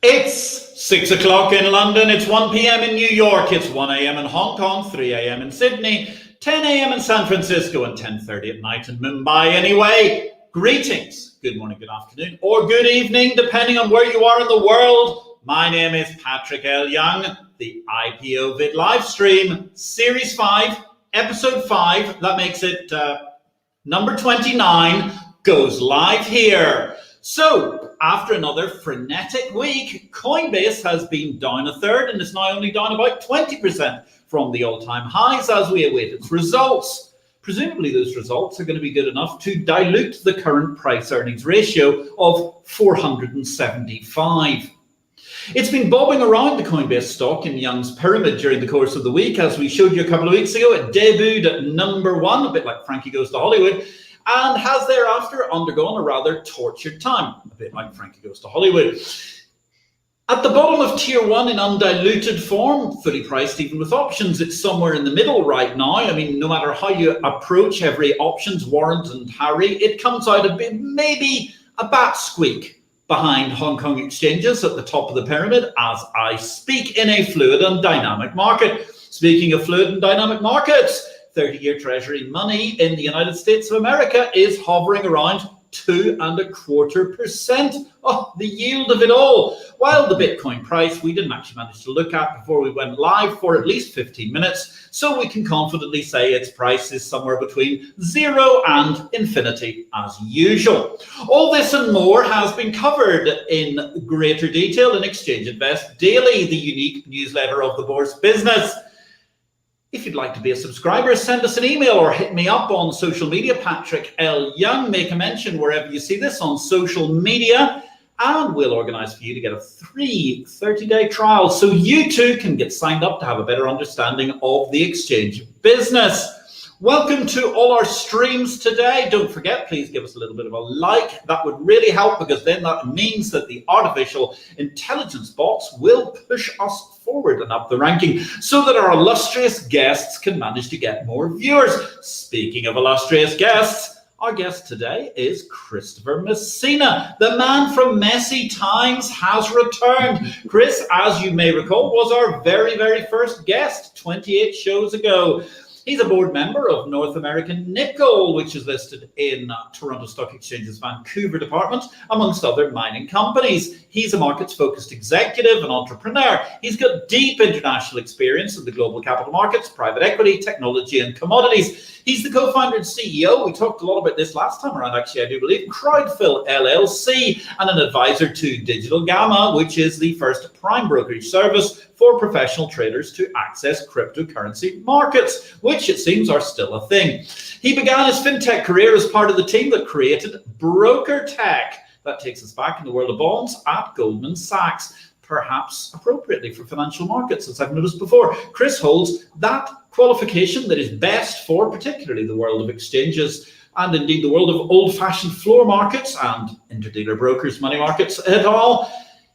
It's 6 o'clock in London, it's 1 p.m. in New York, it's 1 a.m. in Hong Kong, 3 a.m. in Sydney, 10 a.m. in San Francisco, and 10:30 at night in Mumbai. Anyway, greetings, good morning, good afternoon, or good evening, depending on where you are in the world. My name is Patrick L. Young. The IPO-VID Livestream, Series 5, Episode 5, that makes it number 29, goes live here. So, after another frenetic week, Coinbase has been down a third and is now only down about 20% from the all-time highs as we await its results. Presumably those results are going to be good enough to dilute the current price-earnings ratio of 475. It's been bobbing around the Coinbase stock in Young's pyramid during the course of the week. As we showed you a couple of weeks ago, it debuted at number 1, a bit like Frankie Goes to Hollywood, and has thereafter undergone a rather tortured time, a bit like Frankie Goes to Hollywood. At the bottom of tier 1 in undiluted form, fully priced even with options, it's somewhere in the middle right now. I mean, no matter how you approach every options, warrant and Harry, it comes out a bit, maybe a bat squeak behind Hong Kong exchanges at the top of the pyramid as I speak in a fluid and dynamic market. Speaking of fluid and dynamic markets, 30-year Treasury money in the United States of America is hovering around 2.25%. Oh, the yield of it all. While the Bitcoin price we didn't actually manage to look at before we went live for at least 15 minutes, so we can confidently say its price is somewhere between 0 and infinity as usual. All this and more has been covered in greater detail in Exchange Invest Daily, the unique newsletter of the Bourse business. If you'd like to be a subscriber, send us an email or hit me up on social media, Patrick L. Young. Make a mention wherever you see this on social media, and we'll organise for you to get a free 30-day trial so you too can get signed up to have a better understanding of the exchange business. Welcome to all our streams today. Don't forget, please give us a little bit of a like. That would really help, because then that means that the artificial intelligence bots will push us forward and up the ranking so that our illustrious guests can manage to get more viewers. Speaking of illustrious guests, our guest today is Christopher Messina. The man from Messy Times has returned. Chris, as you may recall, was our very, very first guest 28 shows ago. He's a board member of North American Nickel, which is listed in Toronto Stock Exchange's Vancouver department, amongst other mining companies. He's a markets-focused executive and entrepreneur. He's got deep international experience in the global capital markets, private equity, technology, and commodities. He's the co-founder and CEO, we talked a lot about this last time around, actually, I do believe, CrowdFill LLC, and an advisor to Digital Gamma, which is the first prime brokerage service for professional traders to access cryptocurrency markets, which it seems are still a thing. He began his fintech career as part of the team that created BrokerTec. That takes us back in the world of bonds at Goldman Sachs, perhaps appropriately for financial markets, as I've noticed before. Chris holds that qualification that is best for particularly the world of exchanges and indeed the world of old-fashioned floor markets and interdealer brokers, money markets et al.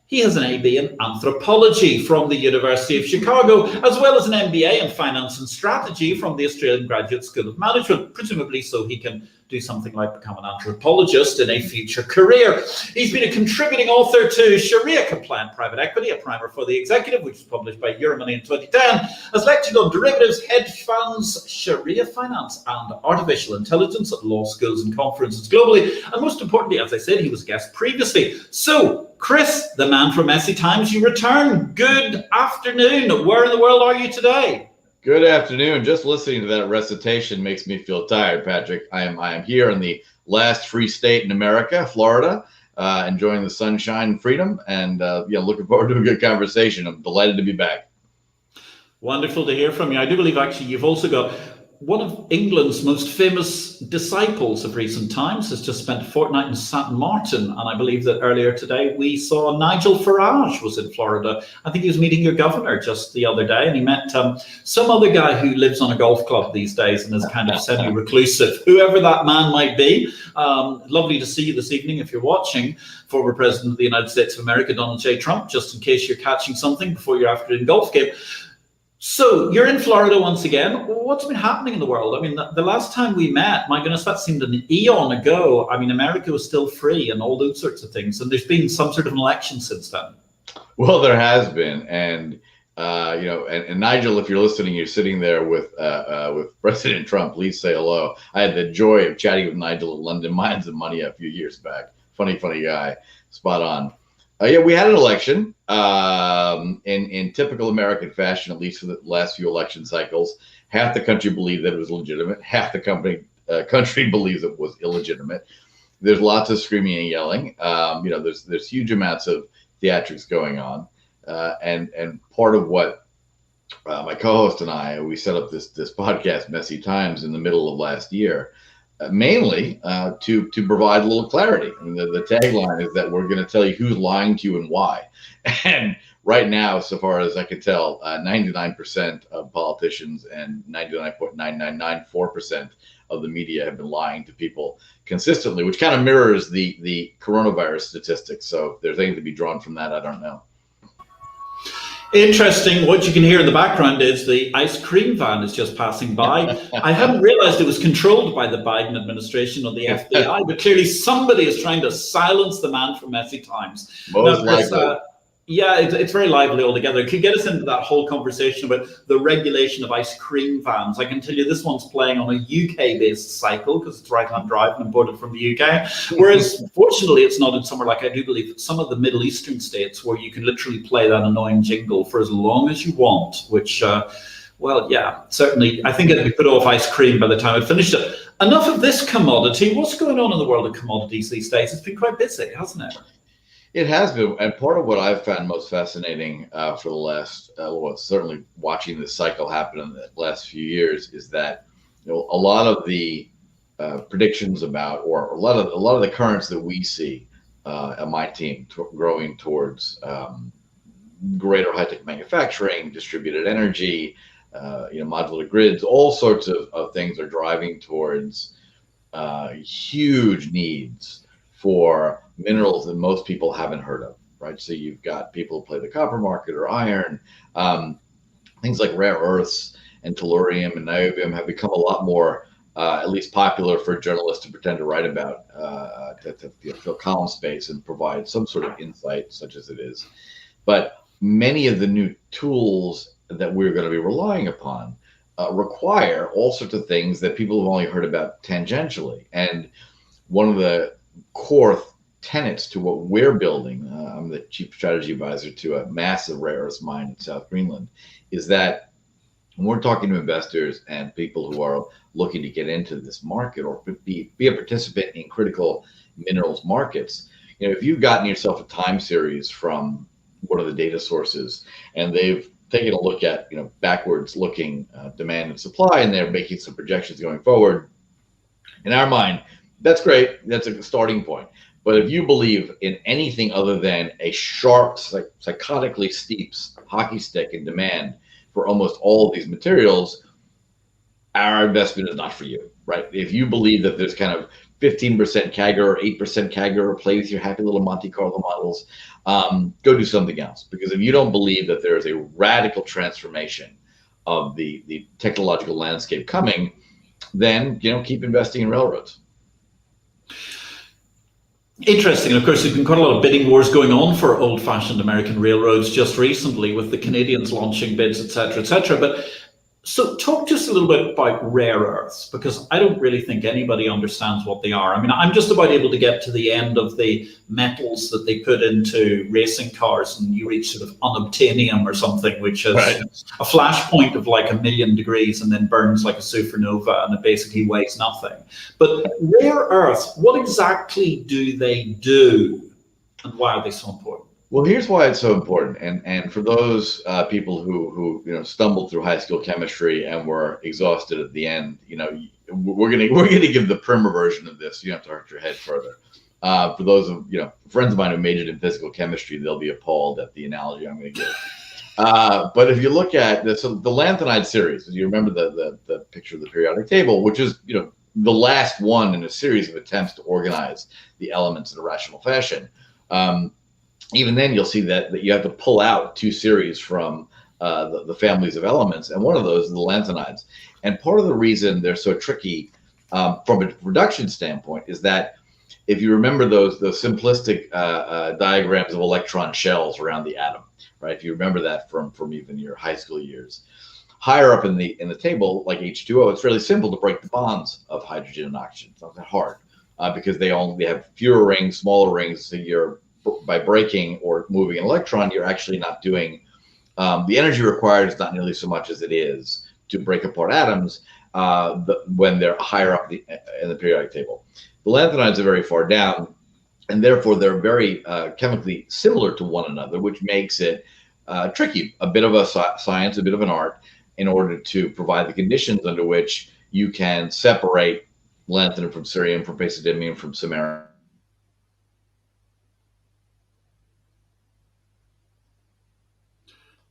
He has an AB in Anthropology from the University of Chicago, as well as an MBA in Finance and Strategy from the Australian Graduate School of Management, presumably so he can do something like become an anthropologist in a future career. He's been a contributing author to Shari'ah Compliant Private Equity, a primer for the executive, which was published by Euromoney in 2010, has lectured on derivatives, hedge funds, Sharia finance, and artificial intelligence at law schools and conferences globally. And most importantly, as I said, he was a guest previously. So, Chris, the man from Messy Times, you return. Good afternoon. Where in the world are you today? Good afternoon. Just listening to that recitation makes me feel tired, Patrick. I am here in the last free state in America, Florida, enjoying the sunshine and freedom, and looking forward to a good conversation. I'm delighted to be back. Wonderful to hear from you. I do believe actually you've also got one of England's most famous disciples of recent times has just spent a fortnight in St. Martin, and I believe that earlier today we saw Nigel Farage was in Florida. I think he was meeting your governor just the other day, and he met some other guy who lives on a golf club these days and is kind of semi-reclusive, whoever that man might be. Lovely to see you this evening if you're watching. Former President of the United States of America, Donald J. Trump, just in case you're catching something before your afternoon golf game. So you're in Florida once again. What's been happening in the world? I mean, the last time we met, my goodness, that seemed an eon ago. I mean, America was still free and all those sorts of things. And there's been some sort of an election since then. Well, there has been, and and Nigel, if you're listening, you're sitting there with President Trump. Please say hello. I had the joy of chatting with Nigel at London Minds and Money a few years back. Funny guy, spot on. Yeah, we had an election in typical American fashion, at least for the last few election cycles. Half the country believed that it was legitimate. Half the country believes it was illegitimate. There's lots of screaming and yelling. There's huge amounts of theatrics going on, and part of what my co-host and we set up this podcast, Messy Times, in the middle of last year, mainly to provide a little clarity. I mean, the tagline is that we're going to tell you who's lying to you and why. And right now, so far as I can tell, 99% of politicians and 99.9994% of the media have been lying to people consistently, which kind of mirrors the coronavirus statistics. So if there's anything to be drawn from that, I don't know. Interesting. What you can hear in the background is the ice cream van is just passing by. I hadn't realized it was controlled by the Biden administration or the FBI, but clearly somebody is trying to silence the man from Messy Times. Most likely. Yeah, it's very lively altogether. It could get us into that whole conversation about the regulation of ice cream vans. I can tell you this one's playing on a UK-based cycle because it's right-hand drive and imported from the UK. Whereas, fortunately, it's not in somewhere like, I do believe, some of the Middle Eastern states where you can literally play that annoying jingle for as long as you want, which, well, yeah, certainly. I think it'd be put off ice cream by the time I'd finished it. Enough of this commodity. What's going on in the world of commodities these days? It's been quite busy, hasn't it? It has been, and part of what I've found most fascinating for the last, certainly watching this cycle happen in the last few years, is that a lot of the predictions about, or a lot of the currents that we see at my team growing towards greater high-tech manufacturing, distributed energy, modular grids, all sorts of things are driving towards huge needs for minerals that most people haven't heard of, right? So you've got people who play the copper market or iron, things like rare earths and tellurium and niobium have become a lot more, at least popular for journalists to pretend to write about, to fill column space and provide some sort of insight, such as it is. But many of the new tools that we're going to be relying upon require all sorts of things that people have only heard about tangentially. And one of the core tenets to what we're building, I'm the chief strategy advisor to a massive rare earths mine in South Greenland, is that when we're talking to investors and people who are looking to get into this market or be a participant in critical minerals markets, if you've gotten yourself a time series from one of the data sources and they've taken a look at backwards looking demand and supply, and they're making some projections going forward, in our mind, that's great. That's a starting point. But if you believe in anything other than a sharp, psychotically steep hockey stick in demand for almost all of these materials, our investment is not for you, right? If you believe that there's kind of 15% CAGR or 8% CAGR, or play with your happy little Monte Carlo models, go do something else. Because if you don't believe that there is a radical transformation of the technological landscape coming, then keep investing in railroads. Interesting. Of course, there's been quite a lot of bidding wars going on for old-fashioned American railroads just recently, with the Canadians launching bids, et cetera, et cetera. But so talk to us a little bit about rare earths, because I don't really think anybody understands what they are. I mean, I'm just about able to get to the end of the metals that they put into racing cars, and you reach sort of unobtainium or something, which is a flash point of like 1,000,000 degrees and then burns like a supernova, and it basically weighs nothing. But rare earths, what exactly do they do, and why are they so important? Well, here's why it's so important, and for those people who stumbled through high school chemistry and were exhausted at the end, we're gonna give the primer version of this. You don't have to hurt your head further. For those of friends of mine who majored in physical chemistry, they'll be appalled at the analogy I'm going to give. But if you look at the lanthanide series, you remember the picture of the periodic table, which is the last one in a series of attempts to organize the elements in a rational fashion. Even then, you'll see that you have to pull out two series from the families of elements, and one of those is the lanthanides. And part of the reason they're so tricky from a production standpoint is that if you remember those simplistic diagrams of electron shells around the atom, right? If you remember that from even your high school years, higher up in the table, like H2O, it's fairly simple to break the bonds of hydrogen and oxygen. It's not that hard because they only have fewer rings, smaller rings. So you're, by breaking or moving an electron, you're actually not doing the energy required is not nearly so much as it is to break apart atoms when they're higher up in the periodic table. The lanthanides are very far down, and therefore they're very chemically similar to one another, which makes it tricky, a bit of a science, a bit of an art, in order to provide the conditions under which you can separate lanthanum from cerium, from praseodymium, from samarium.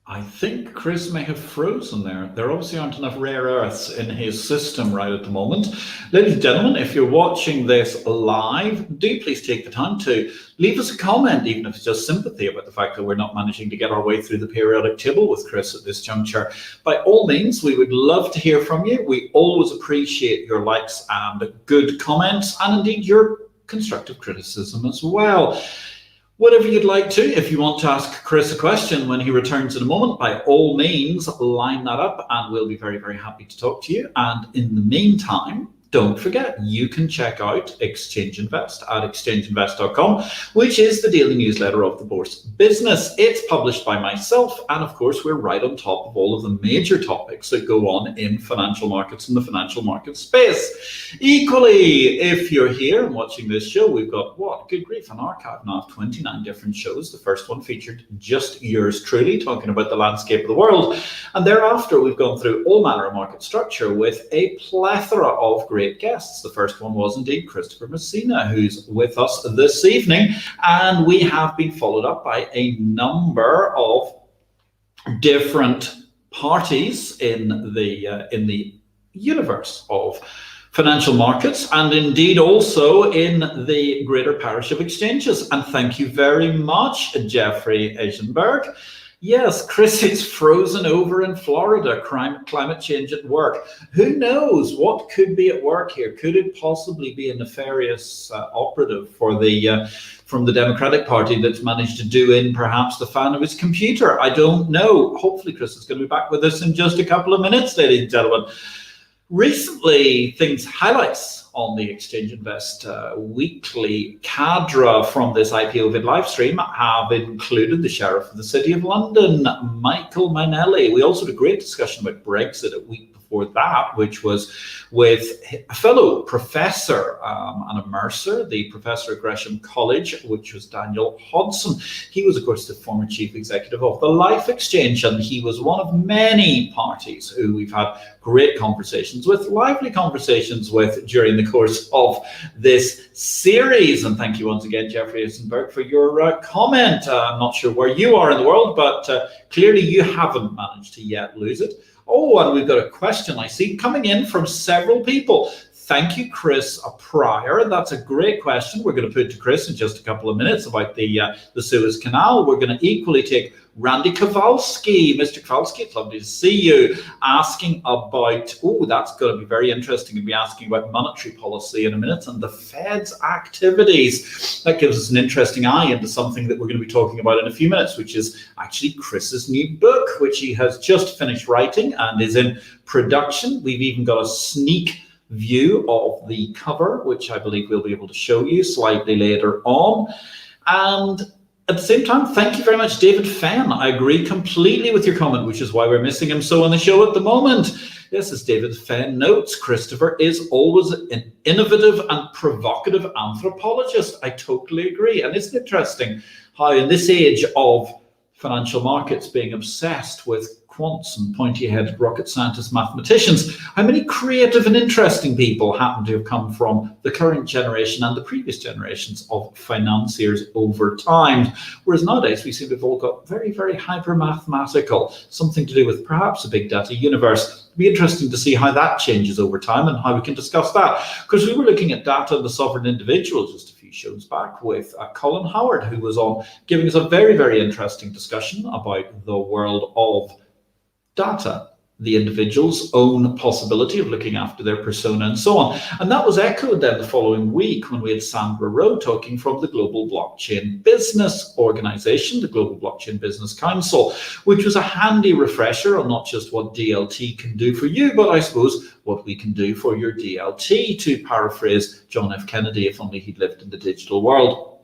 I think Chris may have frozen there. There obviously aren't enough rare earths in his system right at the moment. Ladies and gentlemen, if you're watching this live, do please take the time to leave us a comment, even if it's just sympathy about the fact that we're not managing to get our way through the periodic table with Chris at this juncture. By all means, we would love to hear from you. We always appreciate your likes and good comments, and indeed your constructive criticism as well. Whatever you'd like to, if you want to ask Chris a question when he returns in a moment, by all means, line that up and we'll be very, very happy to talk to you. And in the meantime, don't forget, you can check out Exchange Invest at exchangeinvest.com, which is the daily newsletter of the Bourse Business. It's published by myself, and of course, we're right on top of all of the major topics that go on in financial markets and the financial market space. Equally, if you're here and watching this show, we've got, what, good grief, an archive now of 29 different shows. The first one featured just yours truly, talking about the landscape of the world. And thereafter, we've gone through all manner of market structure with a plethora of great guests. The first one was indeed Christopher Messina, who's with us this evening, and we have been followed up by a number of different parties in the universe of financial markets, and indeed also in the greater parish of exchanges. And thank you very much, Jeffrey Eisenberg. Yes, Chris is frozen over in Florida, climate change at work. Who knows what could be at work here? Could it possibly be a nefarious operative for from the Democratic Party that's managed to do in perhaps the fan of his computer? I don't know. Hopefully Chris is going to be back with us in just a couple of minutes, ladies and gentlemen. Recently, highlights on the Exchange Invest weekly cadre from this IPO-VID live stream have included the Sheriff of the City of London, Michael Manelli. We also had a great discussion about Brexit a week before that, which was with a fellow professor and a Mercer, the professor at Gresham College, which was Daniel Hodson. He was, of course, the former chief executive of the Life Exchange, and he was one of many parties who we've had great conversations with, lively conversations with during the course of this series. And thank you once again, Jeffrey Eisenberg, for your comment. I'm not sure where you are in the world, but clearly you haven't managed to yet lose it. Oh, and we've got a question I see coming in from several people. Thank you, Chris Pryor. That's a great question. We're going to put to Chris in just a couple of minutes about the Suez Canal. We're going to equally take Randy Kowalski. Mr. Kowalski, it's lovely to see you, asking about, that's going to be very interesting. We'll be asking about monetary policy in a minute and the Fed's activities. That gives us an interesting eye into something that we're going to be talking about in a few minutes, which is actually Chris's new book, which he has just finished writing and is in production. We've even got a sneak view of the cover, which I believe we'll be able to show you slightly later on. And at the same time, thank you very much, David Fenn. I agree completely with your comment, which is why we're missing him so on the show at the moment. Yes, as David Fenn notes, Christopher is always an innovative and provocative anthropologist. I totally agree. And isn't it interesting how in this age of financial markets being obsessed with quants and pointy-headed rocket scientists, mathematicians, how many creative and interesting people happen to have come from the current generation and the previous generations of financiers over time. Whereas nowadays we seem to have all got very, very hyper-mathematical, something to do with perhaps a big data universe. It'd be interesting to see how that changes over time and how we can discuss that. Because we were looking at data and the sovereign individual just a few shows back with Colin Howard, who was on giving us a very, very interesting discussion about the world of data. the individual's own possibility of looking after their persona and so on. And that was echoed then the following week when we had Sandra Rowe talking from the Global Blockchain Business Organization, the Global Blockchain Business Council, which was a handy refresher on not just what DLT can do for you, but I suppose what we can do for your DLT, to paraphrase John F. Kennedy, if only he'd lived in the digital world.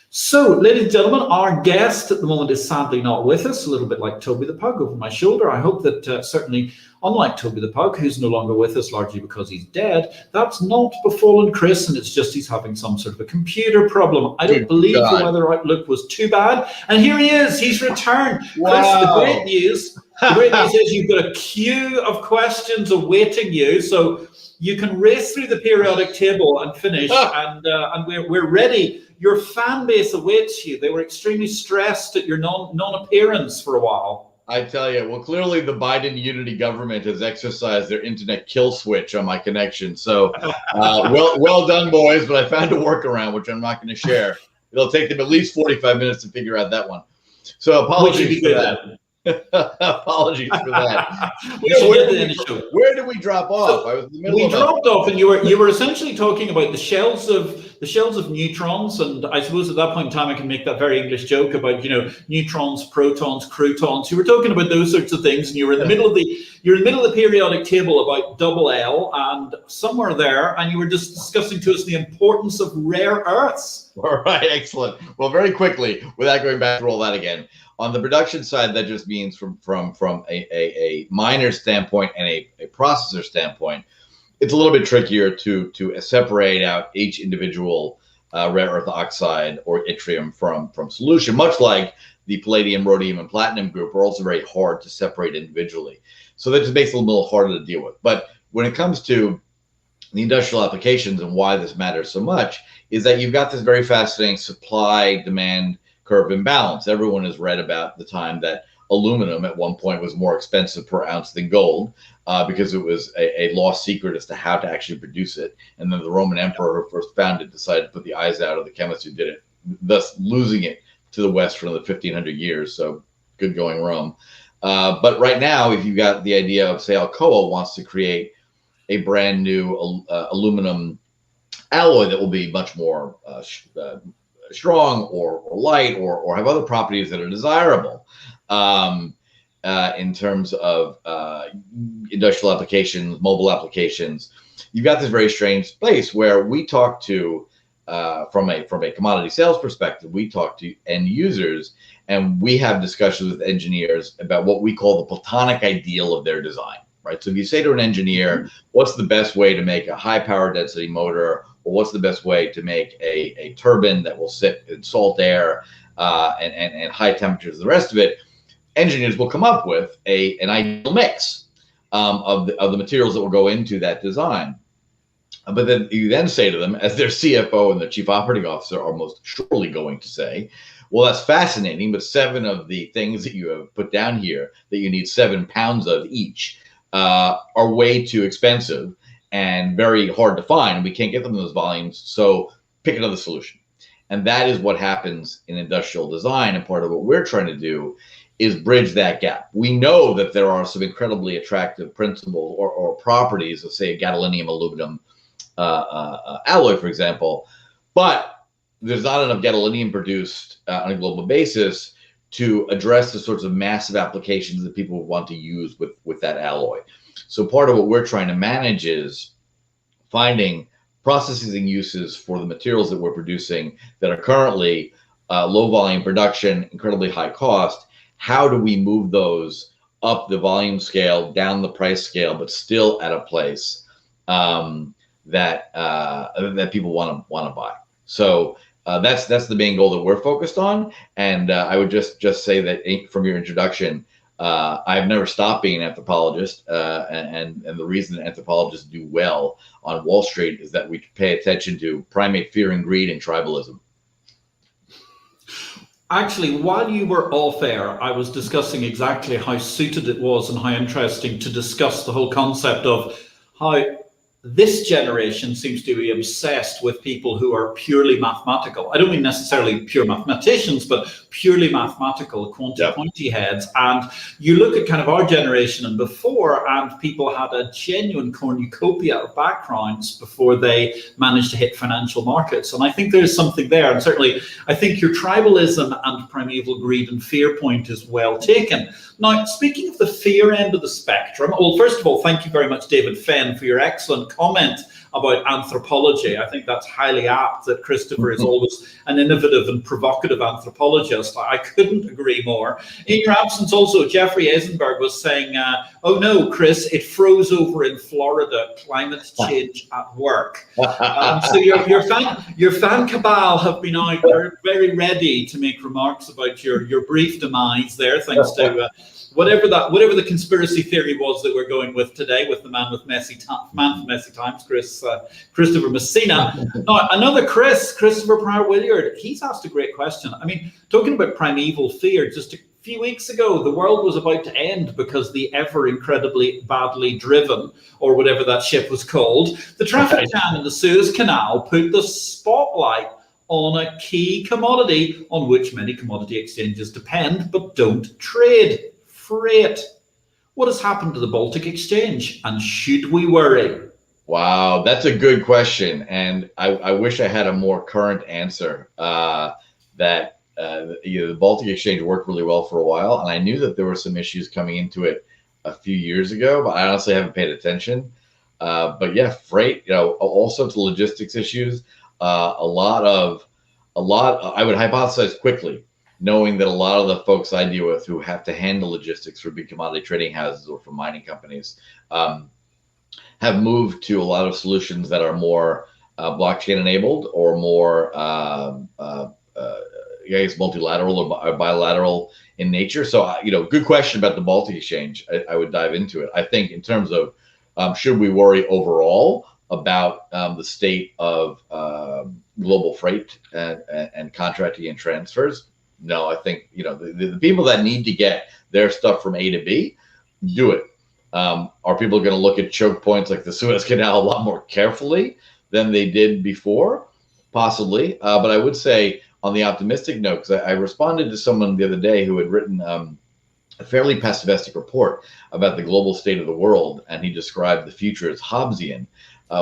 So, ladies and gentlemen, our guest at the moment is sadly not with us, a little bit like Toby the Pug over my shoulder. I hope that certainly, unlike Toby the Pug, who's no longer with us largely because he's dead, that's not befallen Chris, and it's just he's having some sort of a computer problem. I don't believe the weather outlook was too bad. And here he is, he's returned. Wow. Chris, the great news is you've got a queue of questions awaiting you, so you can race through the periodic table and finish, and we're ready. Your fan base awaits you. They were extremely stressed at your non-appearance for a while. I tell you, well, clearly the Biden unity government has exercised their internet kill switch on my connection. So well done, boys, but I found a workaround, which I'm not going to share. It'll take them at least 45 minutes to figure out that one. So apologies for that. Apologies for that. Where did we drop off? I was in the middle of dropped off, and you were essentially talking about the shells of neutrons, and I suppose at that point in time I can make that very English joke about neutrons, protons, croutons. You were talking about those sorts of things, and you were in the middle of the periodic table about double L and somewhere there, and you were just discussing to us the importance of rare earths. All right, excellent. Well, very quickly, without going back through all that again. On the production side, that just means from a miner standpoint and a processor standpoint, it's a little bit trickier to separate out each individual rare earth oxide or yttrium from solution, much like the palladium, rhodium, and platinum group are also very hard to separate individually. So that just makes it a little harder to deal with. But when it comes to the industrial applications and why this matters so much is that you've got this very fascinating supply-demand curve imbalance. Everyone has read about the time that aluminum at one point was more expensive per ounce than gold because it was a lost secret as to how to actually produce it. And then the Roman emperor who first found it decided to put the eyes out of the chemists who did it, thus losing it to the West for another 1,500 years. So good going, Rome. But right now, if you've got the idea of, say, Alcoa wants to create a brand new aluminum alloy that will be much more strong or light or have other properties that are desirable in terms of industrial applications, mobile applications. You've got this very strange place where we talk to, from a commodity sales perspective, we talk to end users and we have discussions with engineers about what we call the platonic ideal of their design, right? So if you say to an engineer, what's the best way to make a high power density motor, or what's the best way to make a turbine that will sit in salt air and high temperatures, the rest of it, engineers will come up with an ideal mix of the materials that will go into that design. But then you then say to them, as their CFO and their chief operating officer are most surely going to say, well, that's fascinating, but 7 of the things that you have put down here that you need 7 pounds of each are way too expensive and very hard to find. We can't get them in those volumes, so pick another solution. And that is what happens in industrial design. And part of what we're trying to do is bridge that gap. We know that there are some incredibly attractive principles or properties of, say, a gadolinium aluminum alloy, for example, but there's not enough gadolinium produced on a global basis to address the sorts of massive applications that people want to use with that alloy. So part of what we're trying to manage is finding processing uses for the materials that we're producing that are currently low volume production, incredibly high cost. How do we move those up the volume scale, down the price scale, but still at a place that people want to buy? So that's the main goal that we're focused on. And I would just say that from your introduction, I've never stopped being an anthropologist, and the reason anthropologists do well on Wall Street is that we pay attention to primate fear and greed and tribalism. Actually, while you were off air, I was discussing exactly how suited it was and how interesting to discuss the whole concept of how this generation seems to be obsessed with people who are purely mathematical. I don't mean necessarily pure mathematicians, but purely mathematical, quantity heads. And you look at kind of our generation and before, and people had a genuine cornucopia of backgrounds before they managed to hit financial markets. And I think there's something there. And certainly, I think your tribalism and primeval greed and fear point is well taken. Now, speaking of the fear end of the spectrum, well, first of all, thank you very much, David Fenn, for your excellent comment about anthropology. I think that's highly apt that Christopher is always an innovative and provocative anthropologist. I couldn't agree more. In your absence also, Jeffrey Eisenberg was saying, oh no, Chris, it froze over in Florida, climate change at work. So your fan cabal have been out there very ready to make remarks about your brief demise there, thanks to whatever the conspiracy theory was that we're going with today with the man from Messy Times, Christopher Messina. Now, another Christopher Pryor-Williard, he's asked a great question. I mean, talking about primeval fear, just a few weeks ago, the world was about to end because the ever incredibly badly driven, or whatever that ship was called, the traffic jam in the Suez Canal put the spotlight on a key commodity on which many commodity exchanges depend but don't trade. Freight. What has happened to the Baltic Exchange, and should we worry? Wow, that's a good question, and I wish I had a more current answer. The Baltic Exchange worked really well for a while, and I knew that there were some issues coming into it a few years ago, but I honestly haven't paid attention. But yeah, freight, all sorts of logistics issues. I would hypothesize quickly, knowing that a lot of the folks I deal with who have to handle logistics for big commodity trading houses or for mining companies have moved to a lot of solutions that are more blockchain enabled or more multilateral or bilateral in nature. So, good question about the Baltic Exchange. I would dive into it. I think in terms of should we worry overall about the state of global freight and contracting and transfers? No, I think, the people that need to get their stuff from A to B, do it. Are people going to look at choke points like the Suez Canal a lot more carefully than they did before? Possibly. But I would say on the optimistic note, because I responded to someone the other day who had written a fairly pessimistic report about the global state of the world, and he described the future as Hobbesian,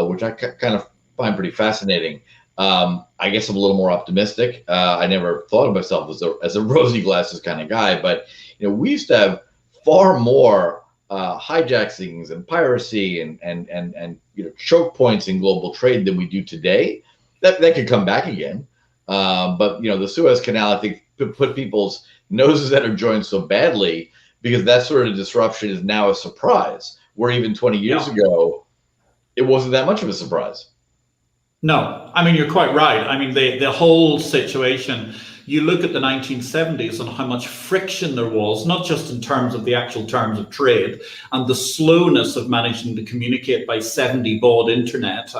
which I kind of find pretty fascinating. I guess I'm a little more optimistic. I never thought of myself as a rosy glasses kind of guy, but we used to have far more hijackings and piracy and choke points in global trade than we do today. That could come back again. But the Suez Canal, I think, put people's noses that are joined so badly because that sort of disruption is now a surprise, where even 20 years ago, it wasn't that much of a surprise. No, I mean, you're quite right. I mean, the whole situation, you look at the 1970s and how much friction there was, not just in terms of the actual terms of trade and the slowness of managing to communicate by 70 baud internet,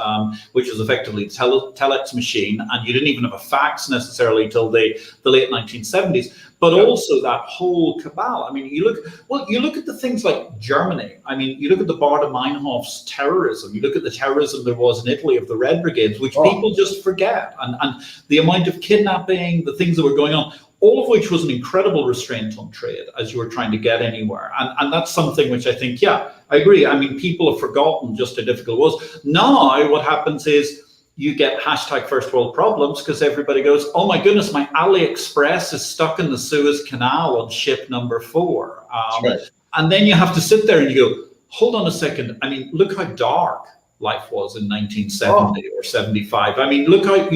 which is effectively telex machine, and you didn't even have a fax necessarily till the late 1970s. But also that whole cabal. I mean, you look at the things like Germany. I mean, you look at the Baader-Meinhof's terrorism. You look at the terrorism there was in Italy of the Red Brigades, which people just forget. And the amount of kidnapping, the things that were going on, all of which was an incredible restraint on trade as you were trying to get anywhere. And that's something which I think, I agree. I mean, people have forgotten just how difficult it was. Now what happens is, you get hashtag first world problems because everybody goes, oh my goodness, my AliExpress is stuck in the Suez Canal on ship number 4. Right. And then you have to sit there and you go, hold on a second. I mean, look how dark life was in 1970 or 75. I mean, look how,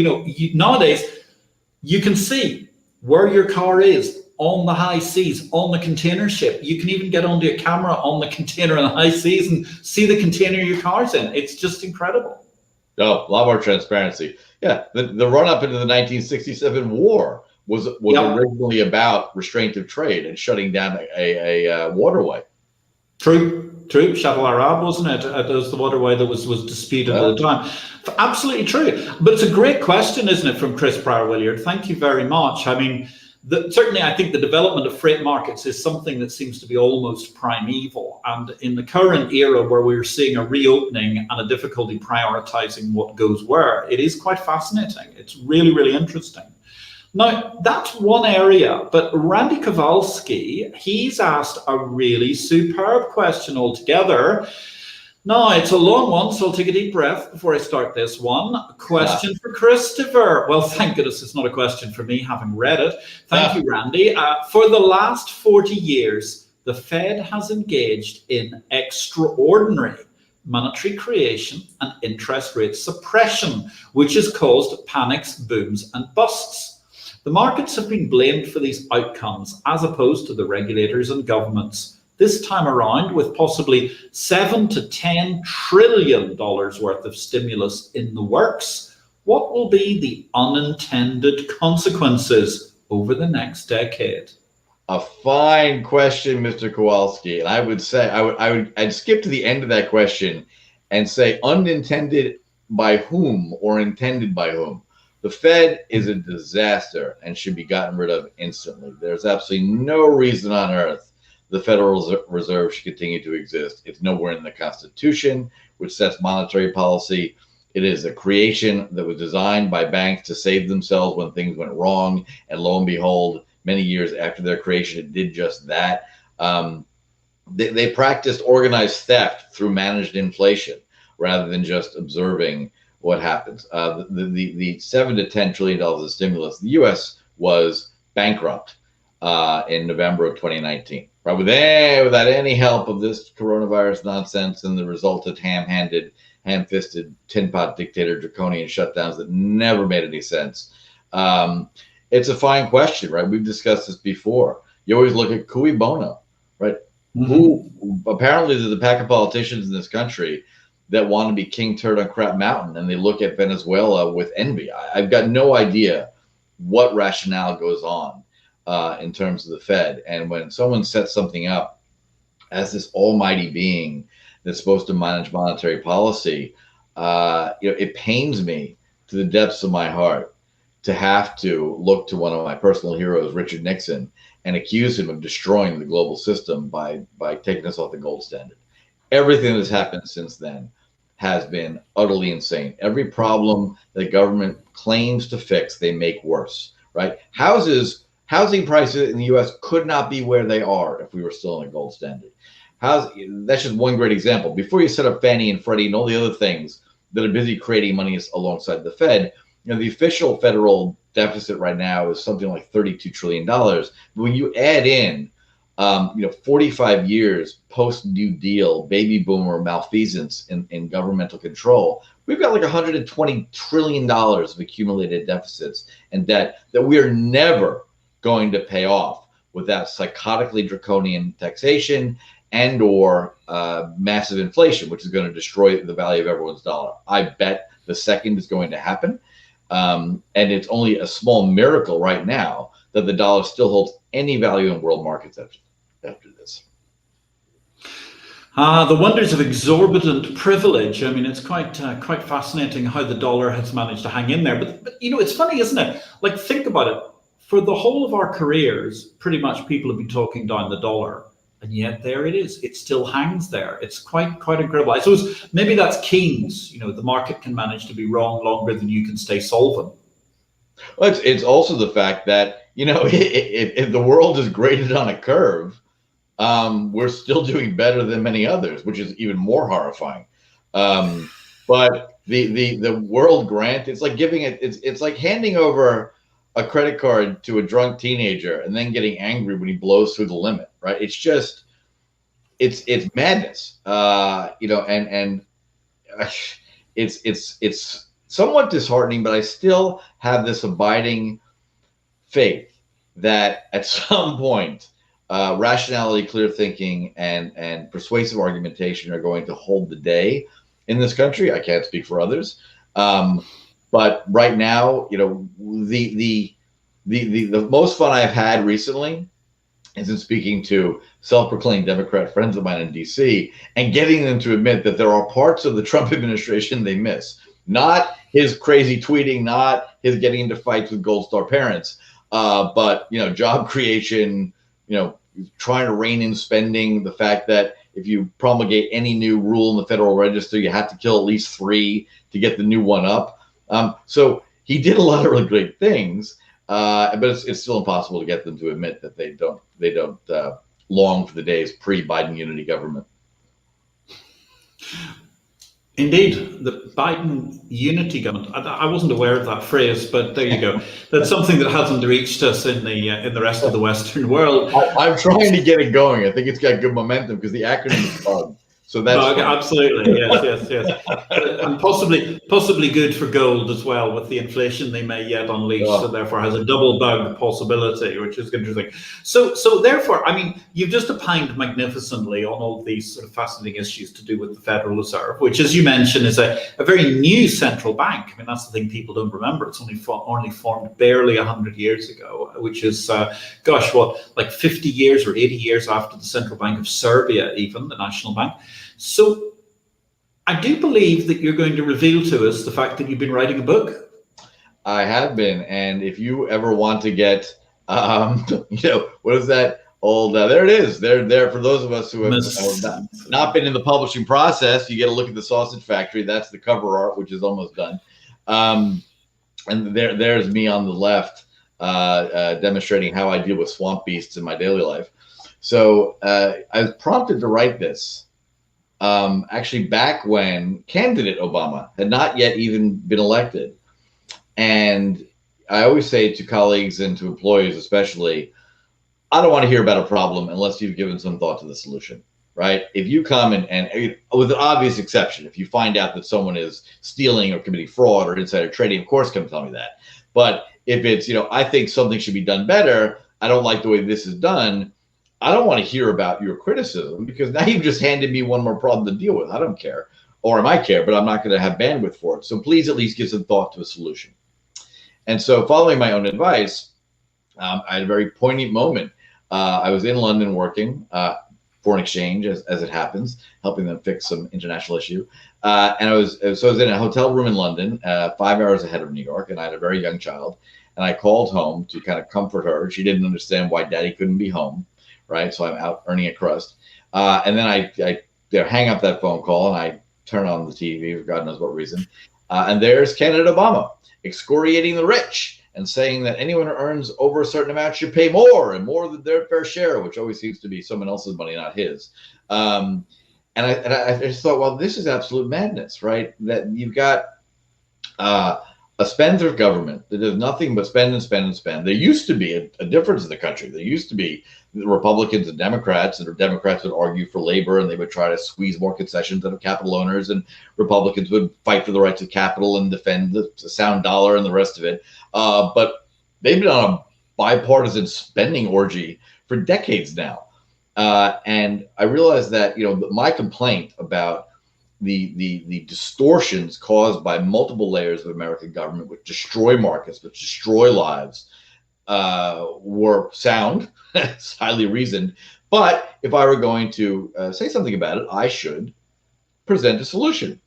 nowadays you can see where your car is on the high seas, on the container ship. You can even get onto a camera on the container on the high seas and see the container your car's in. It's just incredible. Oh, a lot more transparency. Yeah, the run-up into the 1967 war was originally about restraint of trade and shutting down a waterway. True. Shuttle Arab, wasn't it? It was the waterway that was disputed at the time. Absolutely true. But it's a great question, isn't it, from Chris Pryor-Williard? Thank you very much. I mean, Certainly, I think the development of freight markets is something that seems to be almost primeval. And in the current era where we're seeing a reopening and a difficulty prioritizing what goes where, it is quite fascinating. It's really, really interesting. Now, that's one area, but Randy Kowalski, he's asked a really superb question altogether. Now, it's a long one, so I'll take a deep breath before I start this one. Question for Christopher. Well, thank goodness it's not a question for me, having read it. Thank you, Randy. For the last 40 years, the Fed has engaged in extraordinary monetary creation and interest rate suppression, which has caused panics, booms, and busts. The markets have been blamed for these outcomes as opposed to the regulators and governments. This time around, with possibly $7 to $10 trillion worth of stimulus in the works, what will be the unintended consequences over the next decade? A fine question, Mr. Kowalski. And I would say I'd skip to the end of that question and say unintended by whom or intended by whom. The Fed is a disaster and should be gotten rid of instantly. There's absolutely no reason on earth the Federal Reserve should continue to exist. It's nowhere in the Constitution, which sets monetary policy. It is a creation that was designed by banks to save themselves when things went wrong. And lo and behold, many years after their creation, it did just that. They practiced organized theft through managed inflation rather than just observing what happens. The $7 to $10 trillion of stimulus, the U.S. was bankrupt in November of 2019, right? Without any help of this coronavirus nonsense and the resultant ham-fisted, tin-pot dictator draconian shutdowns that never made any sense. It's a fine question, right? We've discussed this before. You always look at cui bono, right? Mm-hmm. Who apparently there's a pack of politicians in this country that want to be king turd on crap mountain, and they look at Venezuela with envy. I've got no idea what rationale goes on in terms of the Fed. And when someone sets something up as this almighty being that's supposed to manage monetary policy, it pains me to the depths of my heart to have to look to one of my personal heroes, Richard Nixon, and accuse him of destroying the global system by taking us off the gold standard. Everything that's happened since then has been utterly insane. Every problem the government claims to fix, they make worse, right? Housing prices in the U.S. could not be where they are if we were still in a gold standard. That's just one great example. Before you set up Fannie and Freddie and all the other things that are busy creating money alongside the Fed, the official federal deficit right now is something like $32 trillion. But when you add in 45 years post-New Deal, baby boomer malfeasance in governmental control, we've got like $120 trillion of accumulated deficits and debt that we are never going to pay off without psychotically draconian taxation and or massive inflation, which is going to destroy the value of everyone's dollar. I bet the second is going to happen. And it's only a small miracle right now that the dollar still holds any value in world markets after this. The wonders of exorbitant privilege. I mean, it's quite fascinating how the dollar has managed to hang in there. But it's funny, isn't it? Like, think about it. For the whole of our careers, pretty much people have been talking down the dollar. And yet there it is. It still hangs there. It's quite incredible. I suppose maybe that's Keynes. The market can manage to be wrong longer than you can stay solvent. Well, it's also the fact that, if the world is graded on a curve, we're still doing better than many others, which is even more horrifying. But the world grant, it's like it's like handing over a credit card to a drunk teenager and then getting angry when he blows through the limit, right? It's just, it's madness, and it's somewhat disheartening, but I still have this abiding faith that at some point, rationality, clear thinking, and persuasive argumentation are going to hold the day in this country. I can't speak for others. But right now, the most fun I've had recently is in speaking to self-proclaimed Democrat friends of mine in DC and getting them to admit that there are parts of the Trump administration they miss. Not his crazy tweeting, not his getting into fights with Gold Star parents, But, job creation, trying to rein in spending, the fact that if you promulgate any new rule in the Federal Register, you have to kill at least 3 to get the new one up. So he did a lot of really great things, but it's still impossible to get them to admit that they don't long for the days pre-Biden unity government. Indeed, the Biden unity government. I wasn't aware of that phrase, but there you go. That's something that hasn't reached us in the rest of the Western world. I'm trying to get it going. I think it's got good momentum because the acronym is BUG. So that's absolutely, yes, and possibly good for gold as well with the inflation they may yet unleash. So therefore has a double bug possibility, which is interesting. So therefore, I mean, you've just opined magnificently on all these sort of fascinating issues to do with the Federal Reserve, which, as you mentioned, is a very new central bank. I mean, that's the thing people don't remember. It's only formed barely 100 years ago, which is, like 50 years or 80 years after the Central Bank of Serbia, even the national bank. So I do believe that you're going to reveal to us the fact that you've been writing a book. I have been. And if you ever want to get, what is that old, there it is. They're there for those of us who have not been in the publishing process. You get a look at the sausage factory. That's the cover art, which is almost done. And there's me on the left demonstrating how I deal with swamp beasts in my daily life. So I was prompted to write this. Actually back when candidate Obama had not yet even been elected. And I always say to colleagues and to employees especially, I don't want to hear about a problem unless you've given some thought to the solution, right? If you come and with an obvious exception, if you find out that someone is stealing or committing fraud or insider trading, of course, come tell me that. But if it's, I think something should be done better, I don't like the way this is done, I don't want to hear about your criticism because now you've just handed me one more problem to deal with. I don't care, or I might care, but I'm not going to have bandwidth for it. So please at least give some thought to a solution. And so following my own advice, I had a very poignant moment. I was in London working foreign exchange, as it happens, helping them fix some international issue. And I was in a hotel room in London, 5 hours ahead of New York, and I had a very young child. And I called home to kind of comfort her. She didn't understand why Daddy couldn't be home. Right, so I'm out earning a crust, and then I hang up that phone call and I turn on the TV for God knows what reason, and there's candidate Obama excoriating the rich and saying that anyone who earns over a certain amount should pay more and more than their fair share, which always seems to be someone else's money, not his. And I just thought, well, this is absolute madness, right? That you've got a spendthrift government that does nothing but spend and spend and spend. There used to be a difference in the country. There used to be the Republicans and Democrats, and the Democrats would argue for labor and they would try to squeeze more concessions out of capital owners, and Republicans would fight for the rights of capital and defend the sound dollar and the rest of it. But they've been on a bipartisan spending orgy for decades now. And I realized that, my complaint about the distortions caused by multiple layers of American government, which destroy markets, which destroy lives, were sound, it's highly reasoned. But if I were going to say something about it, I should present a solution.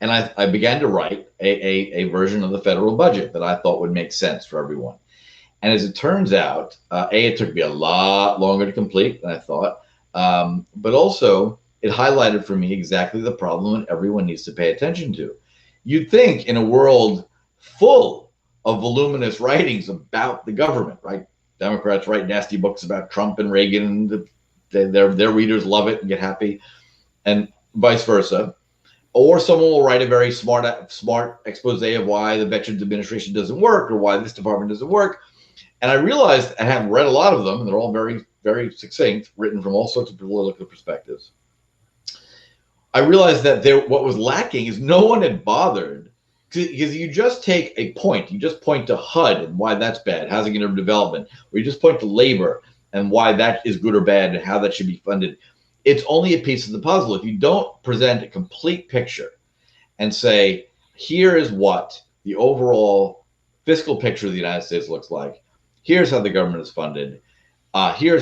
And I began to write a version of the federal budget that I thought would make sense for everyone. And as it turns out, it took me a lot longer to complete than I thought, but also it highlighted for me exactly the problem that everyone needs to pay attention to. You'd think in a world full of voluminous writings about the government, right? Democrats write nasty books about Trump and Reagan, and their readers love it and get happy, and vice versa. Or someone will write a very smart expose of why the Veterans Administration doesn't work or why this department doesn't work. And I realized, I have read a lot of them, and they're all very, very succinct, written from all sorts of political perspectives. I realized that what was lacking is no one had bothered, because you just take a point, you just point to HUD and why that's bad, housing and urban development, or you just point to labor and why that is good or bad and how that should be funded. It's only a piece of the puzzle. If you don't present a complete picture and say, here is what the overall fiscal picture of the United States looks like, here's how the government is funded, here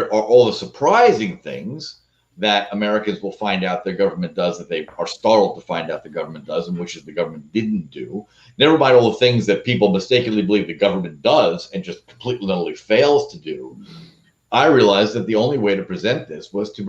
are all the surprising things, that Americans will find out their government does that they are startled to find out the government does, and which is the government didn't do. Never mind all the things that people mistakenly believe the government does and just completely and utterly fails to do. I realized that the only way to present this was to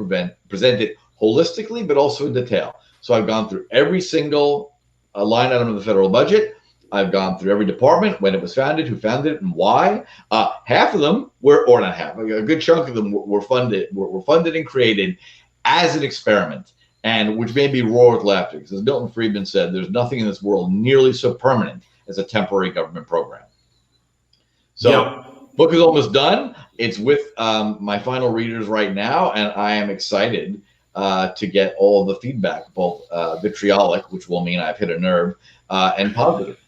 present it holistically, but also in detail. So I've gone through every single line item of the federal budget. I've gone through every department, when it was founded, who founded it, and why. Half of them were, or not half, a good chunk of them were funded and created as an experiment, and which made me roar with laughter, because as Milton Friedman said, there's nothing in this world nearly so permanent as a temporary government program. So, book is almost done. It's with my final readers right now, and I am excited to get all the feedback, both vitriolic, which will mean I've hit a nerve, and positive.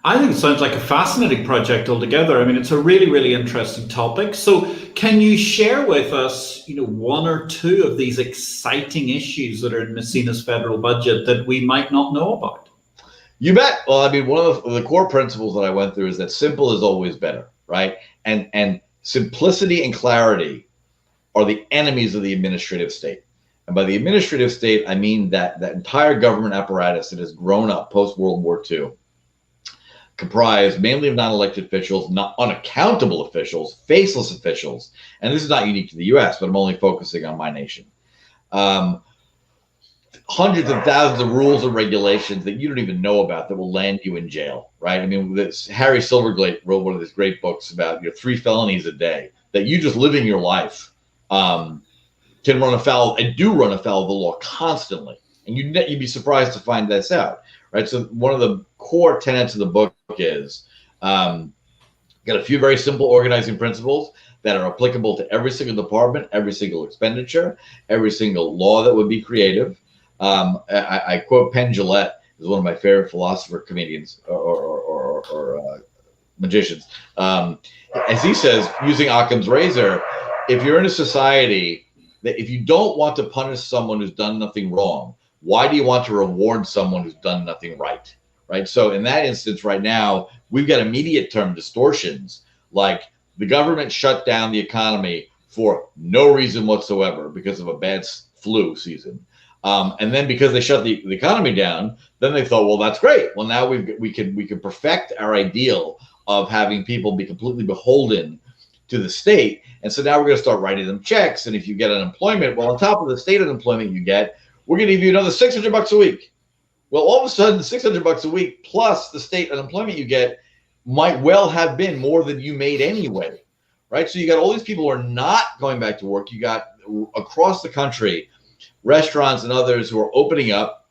I think it sounds like a fascinating project altogether. I mean, it's a really, really interesting topic. So can you share with us, one or two of these exciting issues that are in Messina's federal budget that we might not know about? You bet. Well, I mean, one of the core principles that I went through is that simple is always better, right? And simplicity and clarity are the enemies of the administrative state. And by the administrative state, I mean that entire government apparatus that has grown up post-World War II, comprised mainly of non-elected officials, not unaccountable officials, faceless officials. And this is not unique to the US, but I'm only focusing on my nation. Hundreds of thousands of rules and regulations that you don't even know about that will land you in jail, right? I mean, Harry Silverglate wrote one of his great books about 3 felonies a day that you just living your life can run afoul and do run afoul of the law constantly. And you'd be surprised to find this out, right? So one of the core tenets of the book is got a few very simple organizing principles that are applicable to every single department, every single expenditure, every single law that would be creative. I quote Penn Jillette, who's one of my favorite philosopher comedians or magicians. As he says, using Occam's razor, if you're in a society that if you don't want to punish someone who's done nothing wrong, why do you want to reward someone who's done nothing right? Right. So in that instance, right now, we've got immediate term distortions, like the government shut down the economy for no reason whatsoever because of a bad flu season. And then because they shut the economy down, then they thought, well, that's great. Well, now we can perfect our ideal of having people be completely beholden to the state. And so now we're going to start writing them checks. And if you get unemployment, well, on top of the state unemployment you get, we're going to give you another $600 a week. Well, all of a sudden, $600 a week plus the state unemployment you get might well have been more than you made anyway, right? So you got all these people who are not going back to work. You got across the country, restaurants and others who are opening up,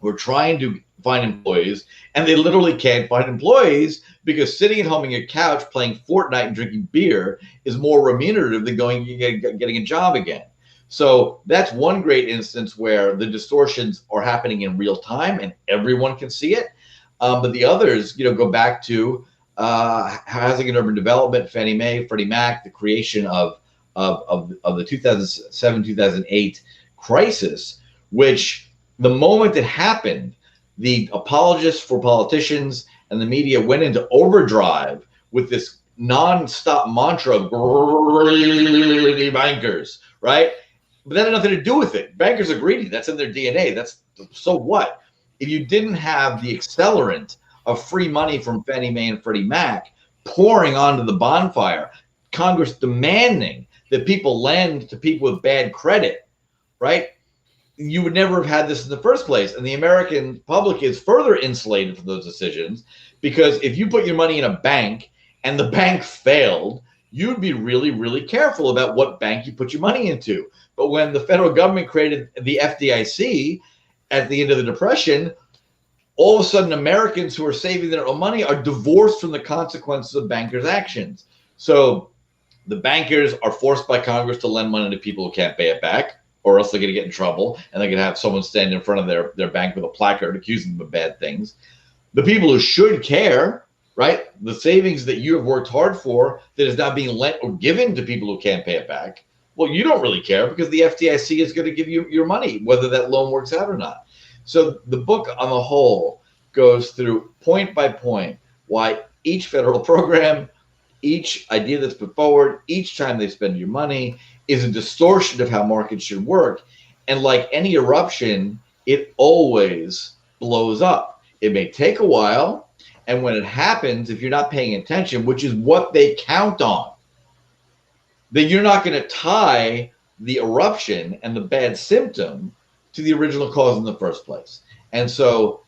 who are trying to find employees, and they literally can't find employees because sitting at home on your couch playing Fortnite and drinking beer is more remunerative than going and getting a job again. So that's one great instance where the distortions are happening in real time and everyone can see it. But the others, go back to housing and urban development, Fannie Mae, Freddie Mac, the creation of the 2007-2008 crisis, which the moment it happened, the apologists for politicians and the media went into overdrive with this nonstop mantra of bankers, right? But that had nothing to do with it. Bankers are greedy. That's in their DNA. So what? If you didn't have the accelerant of free money from Fannie Mae and Freddie Mac pouring onto the bonfire, Congress demanding that people lend to people with bad credit, right? You would never have had this in the first place. And the American public is further insulated from those decisions because if you put your money in a bank and the bank failed, you'd be really, really careful about what bank you put your money into. But when the federal government created the FDIC at the end of the Depression, all of a sudden Americans who are saving their own money are divorced from the consequences of bankers' actions. So the bankers are forced by Congress to lend money to people who can't pay it back, or else they're going to get in trouble and they're going to have someone stand in front of their bank with a placard accusing them of bad things. The people who should care, right? The savings that you have worked hard for that is now being lent or given to people who can't pay it back. Well, you don't really care because the FDIC is going to give you your money, whether that loan works out or not. So the book on the whole goes through point by point why each federal program, each idea that's put forward, each time they spend your money, is a distortion of how markets should work. And like any eruption, it always blows up. It may take a while. And when it happens, if you're not paying attention, which is what they count on, then you're not going to tie the eruption and the bad symptom to the original cause in the first place. And so,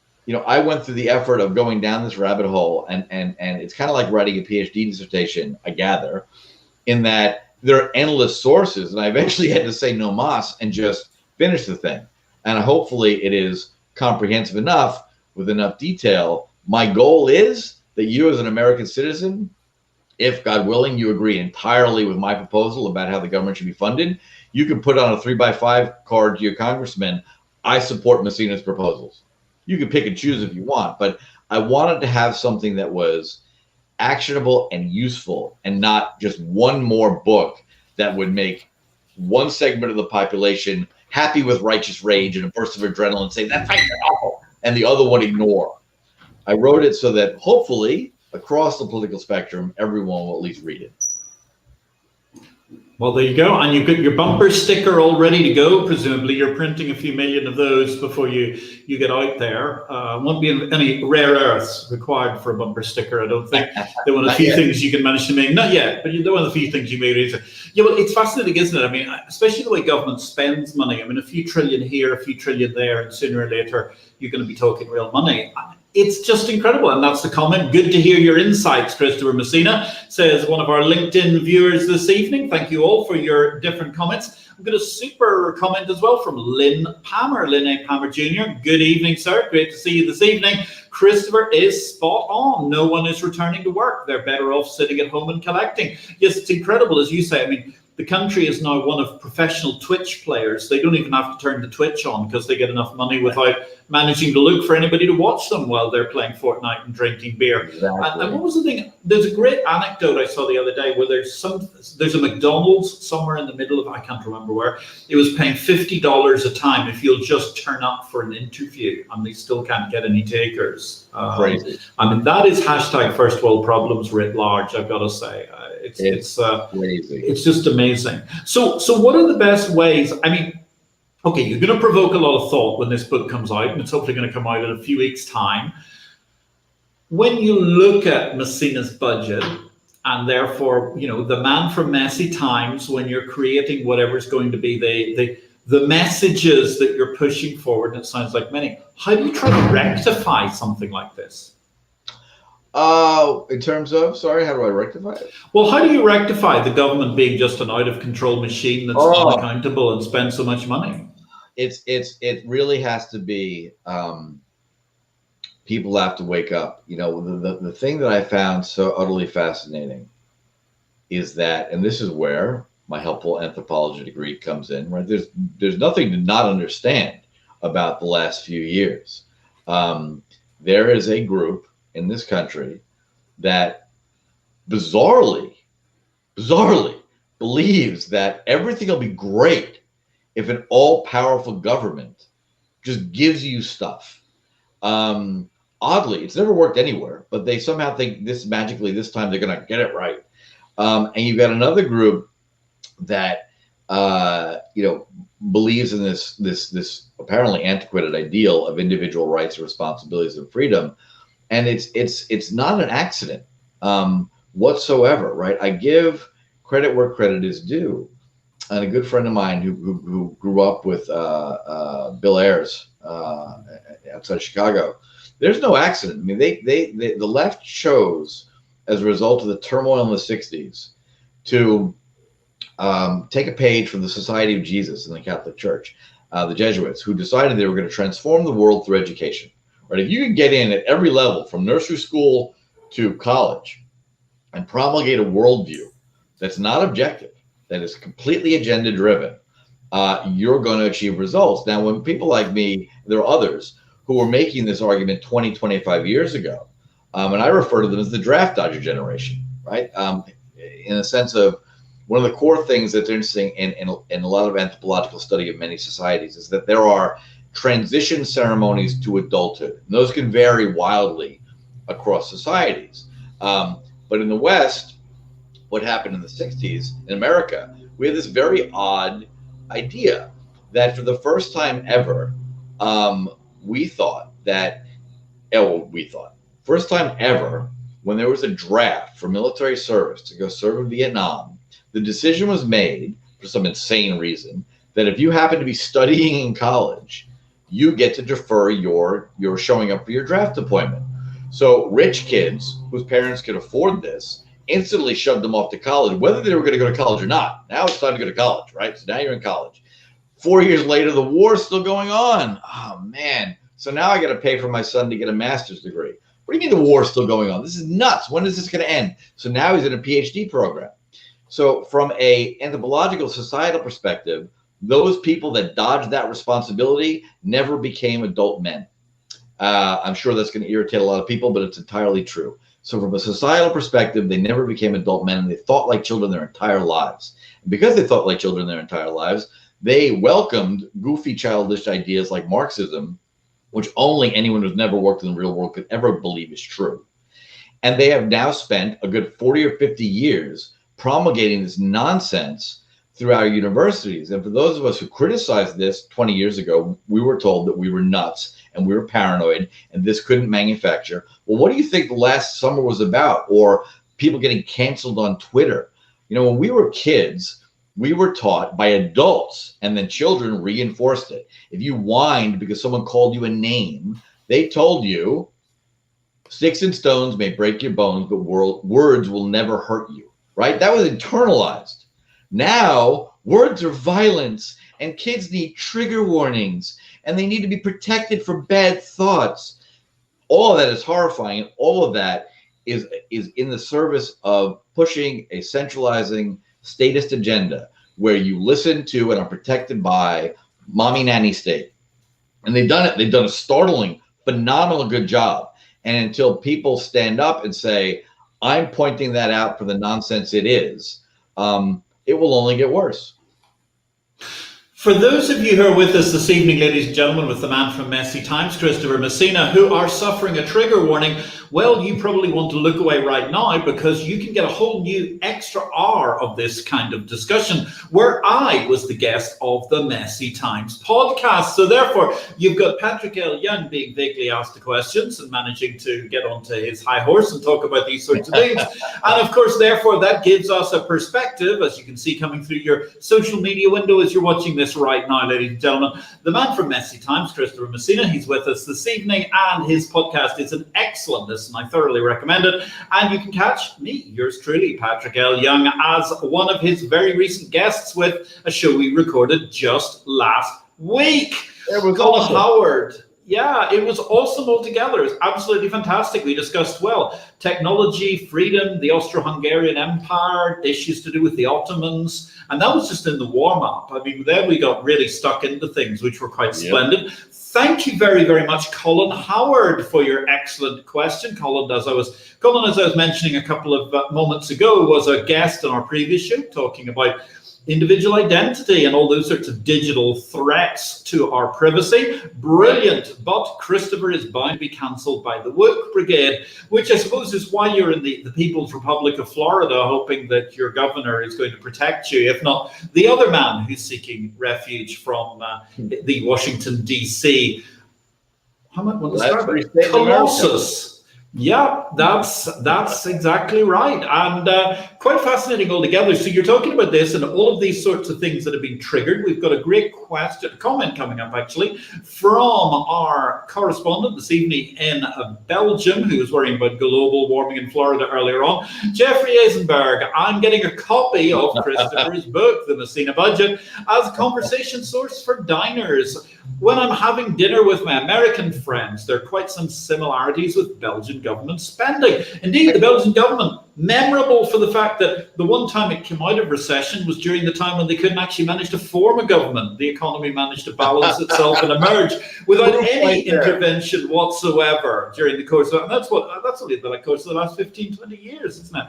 I went through the effort of going down this rabbit hole, and it's kind of like writing a PhD dissertation, I gather, in that there are endless sources, and I eventually had to say no mas and just finish the thing. And hopefully it is comprehensive enough with enough detail. My goal is that you, as an American citizen, if God willing, you agree entirely with my proposal about how the government should be funded, you can put on a 3x5 card to your congressman, I support Messina's proposals. You can pick and choose if you want, but I wanted to have something that was actionable and useful, and not just one more book that would make one segment of the population happy with righteous rage and a burst of adrenaline, say, that's awful, and the other one ignore. I wrote it so that hopefully across the political spectrum, everyone will at least read it. Well, there you go. And you've got your bumper sticker all ready to go. Presumably you're printing a few million of those before you get out there. Won't be any rare earths required for a bumper sticker, I don't think. They're one of the few things you can manage to make. Not yet, but they're one of the few things you may raise. Yeah, well, it's fascinating, isn't it? I mean, especially the way government spends money. I mean, a few trillion here, a few trillion there, and sooner or later, you're going to be talking real money. It's just incredible. And that's the comment. Good to hear your insights, Christopher Messina, says one of our LinkedIn viewers this evening. Thank you all for your different comments. I've got a super comment as well from Lynn Palmer, Lynn A. Palmer Jr. Good evening, sir. Great to see you this evening. Christopher is spot on. No one is returning to work. They're better off sitting at home and collecting. Yes, it's incredible, as you say. I mean, the country is now one of professional Twitch players. They don't even have to turn the Twitch on because they get enough money without managing to look for anybody to watch them while they're playing Fortnite and drinking beer. Exactly. And what was the thing? There's a great anecdote I saw the other day where there's a McDonald's somewhere in the middle of, I can't remember where, it was paying $50 a time if you'll just turn up for an interview, and they still can't get any takers. Crazy. I mean, that is hashtag first world problems writ large, I've got to say. It's crazy. It's just amazing. So what are the best ways? I mean, okay, you're going to provoke a lot of thought when this book comes out, and it's hopefully going to come out in a few weeks' time. When you look at Messina's budget, and therefore, the man from messy times, when you're creating whatever's going to be the messages that you're pushing forward, and it sounds like many, how do you try to rectify something like this? In terms of, sorry, how do I rectify it? Well, how do you rectify the government being just an out of control machine that's unaccountable and spends so much money? It really has to be, people have to wake up. The thing that I found so utterly fascinating is that, and this is where my helpful anthropology degree comes in, right? There's nothing to not understand about the last few years. There is a group in this country that bizarrely believes that everything will be great if an all-powerful government just gives you stuff. Oddly, it's never worked anywhere, but they somehow think this magically this time they're going to get it right. And you've got another group that believes in this apparently antiquated ideal of individual rights, responsibilities, and freedom. And it's not an accident whatsoever, right? I give credit where credit is due. And a good friend of mine who grew up with Bill Ayers outside Chicago, there's no accident. I mean, the left chose, as a result of the turmoil in the 60s, to take a page from the Society of Jesus in the Catholic Church, the Jesuits, who decided they were going to transform the world through education. Right? If you can get in at every level, from nursery school to college, and promulgate a worldview that's not objective, that is completely agenda driven, you're going to achieve results. Now, when people like me, there are others who were making this argument 20, 25 years ago, and I refer to them as the draft dodger generation, right? In the sense of, one of the core things that's interesting in a lot of anthropological study of many societies is that there are transition ceremonies to adulthood. And those can vary wildly across societies. But in the West, what happened in the 60s in America, we had this very odd idea that for the first time ever, first time ever, when there was a draft for military service to go serve in Vietnam, the decision was made for some insane reason that if you happen to be studying in college, you get to defer your showing up for your draft appointment. So rich kids whose parents could afford this instantly shoved them off to college, whether they were going to go to college or not. Now it's time to go to college, right? So now you're in college. 4 years later, the war's still going on. Oh, man. So now I got to pay for my son to get a master's degree. What do you mean the war's still going on? This is nuts. When is this going to end? So now he's in a PhD program. So from a anthropological societal perspective, those people that dodged that responsibility never became adult men. I'm sure that's going to irritate a lot of people, but it's entirely true. So from a societal perspective, they never became adult men, and they thought like children their entire lives. And because they thought like children their entire lives, they welcomed goofy, childish ideas like Marxism, which only anyone who's never worked in the real world could ever believe is true. And they have now spent a good 40 or 50 years promulgating this nonsense through our universities. And for those of us who criticized this 20 years ago, we were told that we were nuts and we were paranoid and this couldn't manufacture. Well, what do you think the last summer was about? Or people getting canceled on Twitter? You know, when we were kids, we were taught by adults, and then children reinforced it. If you whined because someone called you a name, they told you, sticks and stones may break your bones, but words will never hurt you, right? That was internalized. Now, words are violence, and kids need trigger warnings, and they need to be protected from bad thoughts. All of that is horrifying, and all of that is in the service of pushing a centralizing statist agenda where you listen to and are protected by mommy nanny state. And they've done it. They've done a startling, phenomenal good job. And until people stand up and say, I'm pointing that out for the nonsense it is, it will only get worse. For those of you who are with us this evening, ladies and gentlemen, with the man from Messy Times, Christopher Messina, who are suffering a trigger warning, well, you probably want to look away right now because you can get a whole new extra hour of this kind of discussion where I was the guest of the Messy Times podcast. So therefore, you've got Patrick L. Young being vaguely asked the questions and managing to get onto his high horse and talk about these sorts of things. And of course, therefore, that gives us a perspective, as you can see coming through your social media window as you're watching this right now, ladies and gentlemen. The man from Messy Times, Christopher Messina, he's with us this evening, and his podcast is an excellent listen. I thoroughly recommend it. And you can catch me, yours truly, Patrick L. Young, as one of his very recent guests with a show we recorded just last week. It was Colin awesome. Howard. Yeah, it was awesome altogether. It was absolutely fantastic. We discussed, well, technology, freedom, the Austro-Hungarian Empire, issues to do with the Ottomans. And that was just in the warm-up. I mean, then we got really stuck into things which were quite splendid. Thank you very, very much, Colin Howard, for your excellent question. Colin, as I was mentioning a couple of moments ago, was a guest on our previous show talking about individual identity and all those sorts of digital threats to our privacy. Brilliant. But Christopher is bound to be cancelled by the woke brigade, which I suppose is why you're in the People's Republic of Florida, hoping that your governor is going to protect you, if not the other man who's seeking refuge from the Washington, D.C. How am I going to start with? Colossus. Yeah, that's exactly right, and quite fascinating altogether. So you're talking about this and all of these sorts of things that have been triggered. We've got a great comment coming up actually from our correspondent this evening in Belgium, who was worrying about global warming in Florida earlier on. Jeffrey Eisenberg, I'm getting a copy of Christopher's book, The Messina Budget, as a conversation source for diners. When I'm having dinner with my American friends, there are quite some similarities with Belgian government spending. Indeed, the Belgian government, memorable for the fact that the one time it came out of recession was during the time when they couldn't actually manage to form a government. The economy managed to balance itself and emerge without any intervention whatsoever during the course of, and that's only the course of the last 15, 20 years, isn't it?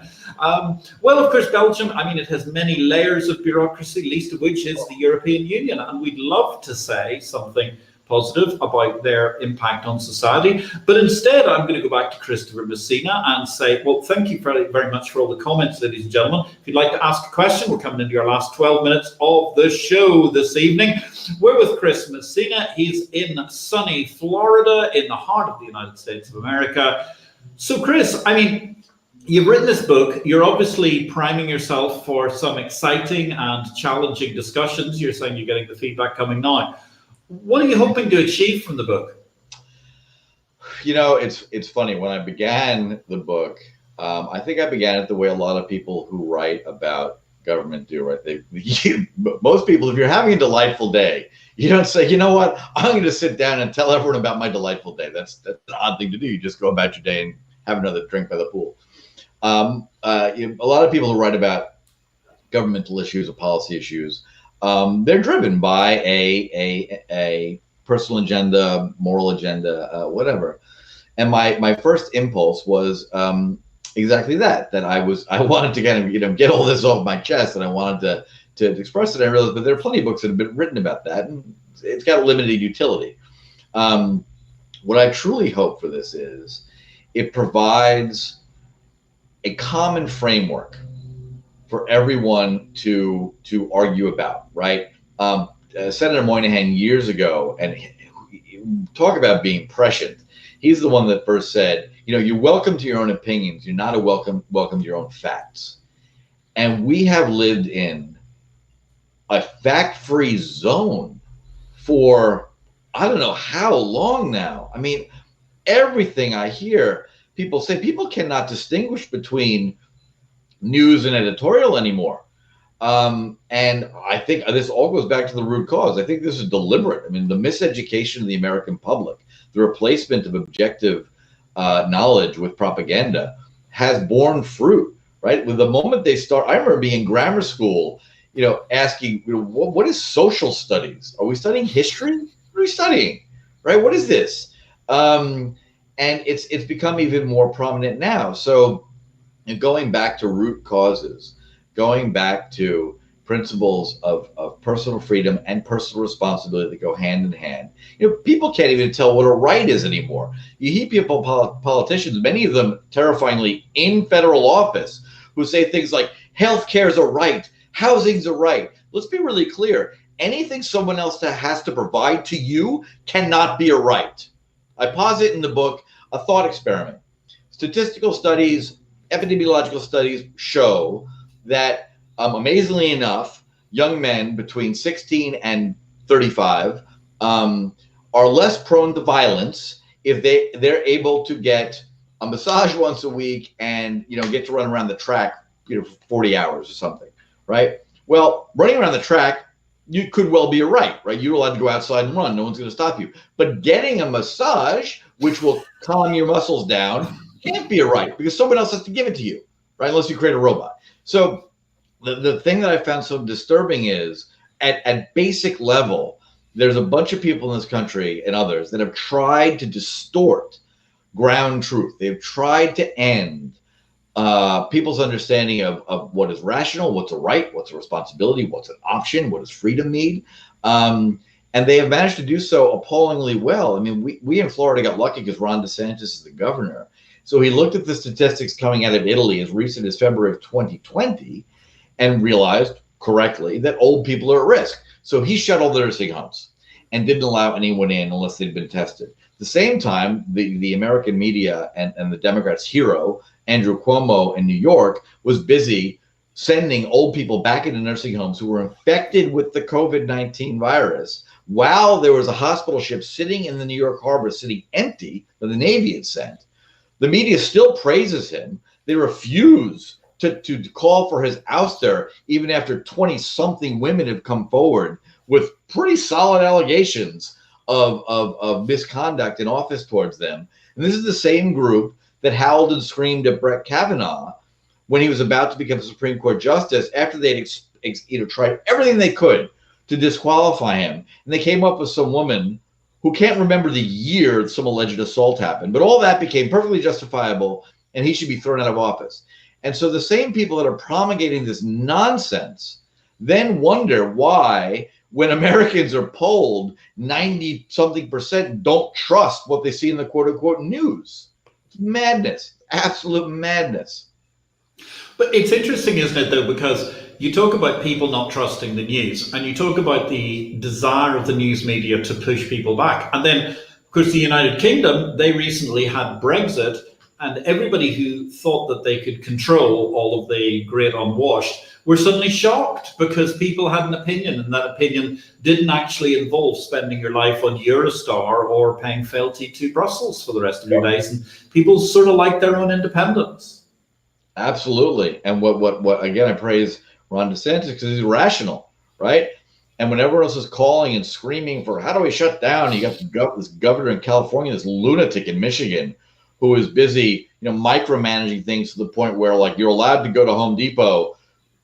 Well, of course, Belgium, I mean, it has many layers of bureaucracy, least of which is the European Union. And we'd love to say something positive about their impact on society. But instead, I'm going to go back to Christopher Messina and say, well, thank you very, very much for all the comments, ladies and gentlemen. If you'd like to ask a question, we're coming into your last 12 minutes of the show this evening. We're with Chris Messina. He's in sunny Florida, in the heart of the United States of America. So, Chris, I mean, you've written this book. You're obviously priming yourself for some exciting and challenging discussions. You're saying you're getting the feedback coming now. What are you hoping to achieve from the book? You know, it's funny. When I began the book, I think I began it the way a lot of people who write about government do, right? Most people, if you're having a delightful day, you don't say, you know what, I'm going to sit down and tell everyone about my delightful day. That's an odd thing to do. You just go about your day and have another drink by the pool. A lot of people who write about governmental issues or policy issues, they're driven by a personal agenda, moral agenda, whatever. And my first impulse was exactly that I wanted to kind of get all this off my chest, and I wanted to express it. I realized that there are plenty of books that have been written about that, and it's got limited utility. What I truly hope for this is it provides a common framework for everyone to argue about, right? Senator Moynihan years ago, and talk about being prescient. He's the one that first said, you're welcome to your own opinions. You're not welcome to your own facts. And we have lived in a fact-free zone for, I don't know how long now. I mean, everything I hear, people say people cannot distinguish between news and editorial anymore. And I think this all goes back to the root cause. I think this is deliberate. I mean, the miseducation of the American public, the replacement of objective knowledge with propaganda has borne fruit, right? With the moment they start, I remember being in grammar school, asking, what is social studies? Are we studying history? What are we studying, right? What is this? And it's become even more prominent now. So going back to root causes, going back to principles of personal freedom and personal responsibility that go hand in hand. People can't even tell what a right is anymore. You hear people, politicians, many of them terrifyingly in federal office, who say things like healthcare is a right, housing's a right. Let's be really clear. Anything someone else has to provide to you cannot be a right. I posit in the book a thought experiment. Statistical studies, epidemiological studies show that, amazingly enough, young men between 16 and 35 are less prone to violence if they're able to get a massage once a week and get to run around the track for 40 hours or something, right? Well, running around the track, you could well be a right? You're allowed to go outside and run. No one's going to stop you. But getting a massage, which will calm your muscles down, can't be a right because someone else has to give it to you, right? Unless you create a robot. So the thing that I found so disturbing is at basic level, there's a bunch of people in this country and others that have tried to distort ground truth. They've tried to end people's understanding of what is rational, what's a right, what's a responsibility, what's an option, what does freedom mean. And they have managed to do so appallingly well. I mean, we in Florida got lucky because Ron DeSantis is the governor. So he looked at the statistics coming out of Italy as recent as February of 2020 and realized correctly that old people are at risk. So he shut all the nursing homes and didn't allow anyone in unless they'd been tested. At the same time, the American media and the Democrats' hero, Andrew Cuomo in New York, was busy sending old people back into nursing homes who were infected with the COVID-19 virus while there was a hospital ship sitting in the New York harbor, sitting empty, that the Navy had sent. The media still praises him. They refuse to call for his ouster, even after 20-something women have come forward with pretty solid allegations of misconduct in office towards them. And this is the same group that howled and screamed at Brett Kavanaugh when he was about to become Supreme Court Justice after they'd tried everything they could to disqualify him. And they came up with some woman who can't remember the year some alleged assault happened, but all that became perfectly justifiable and he should be thrown out of office. And so the same people that are promulgating this nonsense then wonder why when Americans are polled, 90-something% don't trust what they see in the quote unquote news. It's madness, absolute madness. But it's interesting, isn't it, though, because you talk about people not trusting the news and you talk about the desire of the news media to push people back. And then, of course, the United Kingdom, they recently had Brexit, and everybody who thought that they could control all of the great unwashed were suddenly shocked because people had an opinion, and that opinion didn't actually involve spending your life on Eurostar or paying fealty to Brussels for the rest of your days. And people sort of like their own independence. Absolutely. And what again, I praise Ron DeSantis because he's rational, right? And when everyone else is calling and screaming for how do we shut down, you got this governor in California, this lunatic in Michigan, who is busy, micromanaging things to the point where, like, you're allowed to go to Home Depot,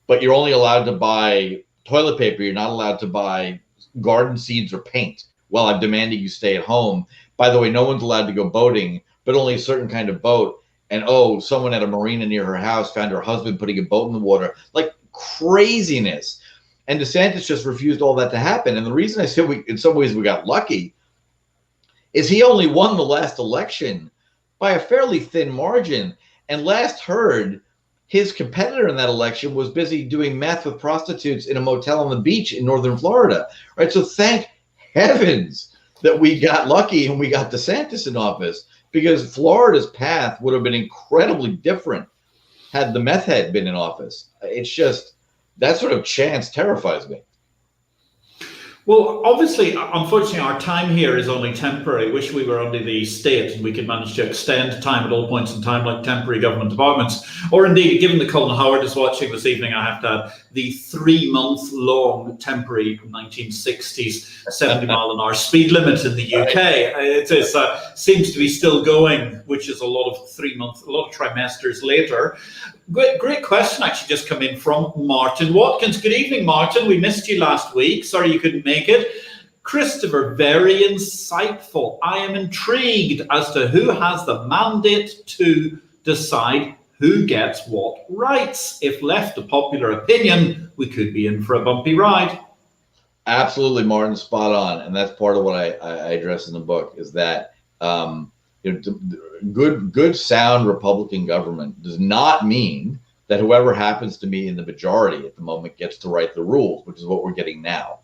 but you're only allowed to buy toilet paper. You're not allowed to buy garden seeds or paint. Well, I'm demanding you stay at home. By the way, no one's allowed to go boating, but only a certain kind of boat. And someone at a marina near her house found her husband putting a boat in the water. Like, craziness. And DeSantis just refused all that to happen. And the reason I said in some ways we got lucky is he only won the last election by a fairly thin margin. And last heard, his competitor in that election was busy doing meth with prostitutes in a motel on the beach in northern Florida, right? So thank heavens that we got lucky and we got DeSantis in office, because Florida's path would have been incredibly different had the meth head been in office. It's just, that sort of chance terrifies me. Well, obviously, unfortunately, our time here is only temporary. Wish we were under the state and we could manage to extend time at all points in time like temporary government departments. Or indeed, given that Colin Howard is watching this evening, I have to add the 3-month-long temporary 1960s 70-mile-an-hour speed limit in the UK. It is, seems to be still going, which is a lot of trimesters later. Great question actually just come in from Martin Watkins. Good evening, Martin. We missed you last week. Sorry you couldn't make it. Christopher, very insightful. I am intrigued as to who has the mandate to decide who gets what rights. If left to popular opinion, we could be in for a bumpy ride. Absolutely, Martin, spot on. And that's part of what I address in the book, is that good sound Republican government does not mean that whoever happens to be in the majority at the moment gets to write the rules, which is what we're getting now.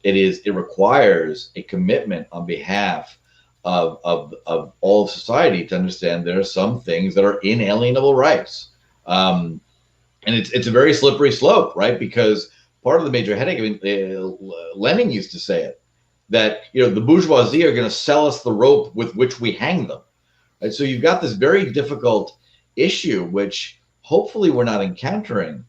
It requires a commitment on behalf of all of society to understand there are some things that are inalienable rights. And it's a very slippery slope, right? Because part of the major headache, Lenin used to say it, that the bourgeoisie are going to sell us the rope with which we hang them. Right? So you've got this very difficult issue, which hopefully we're not encountering.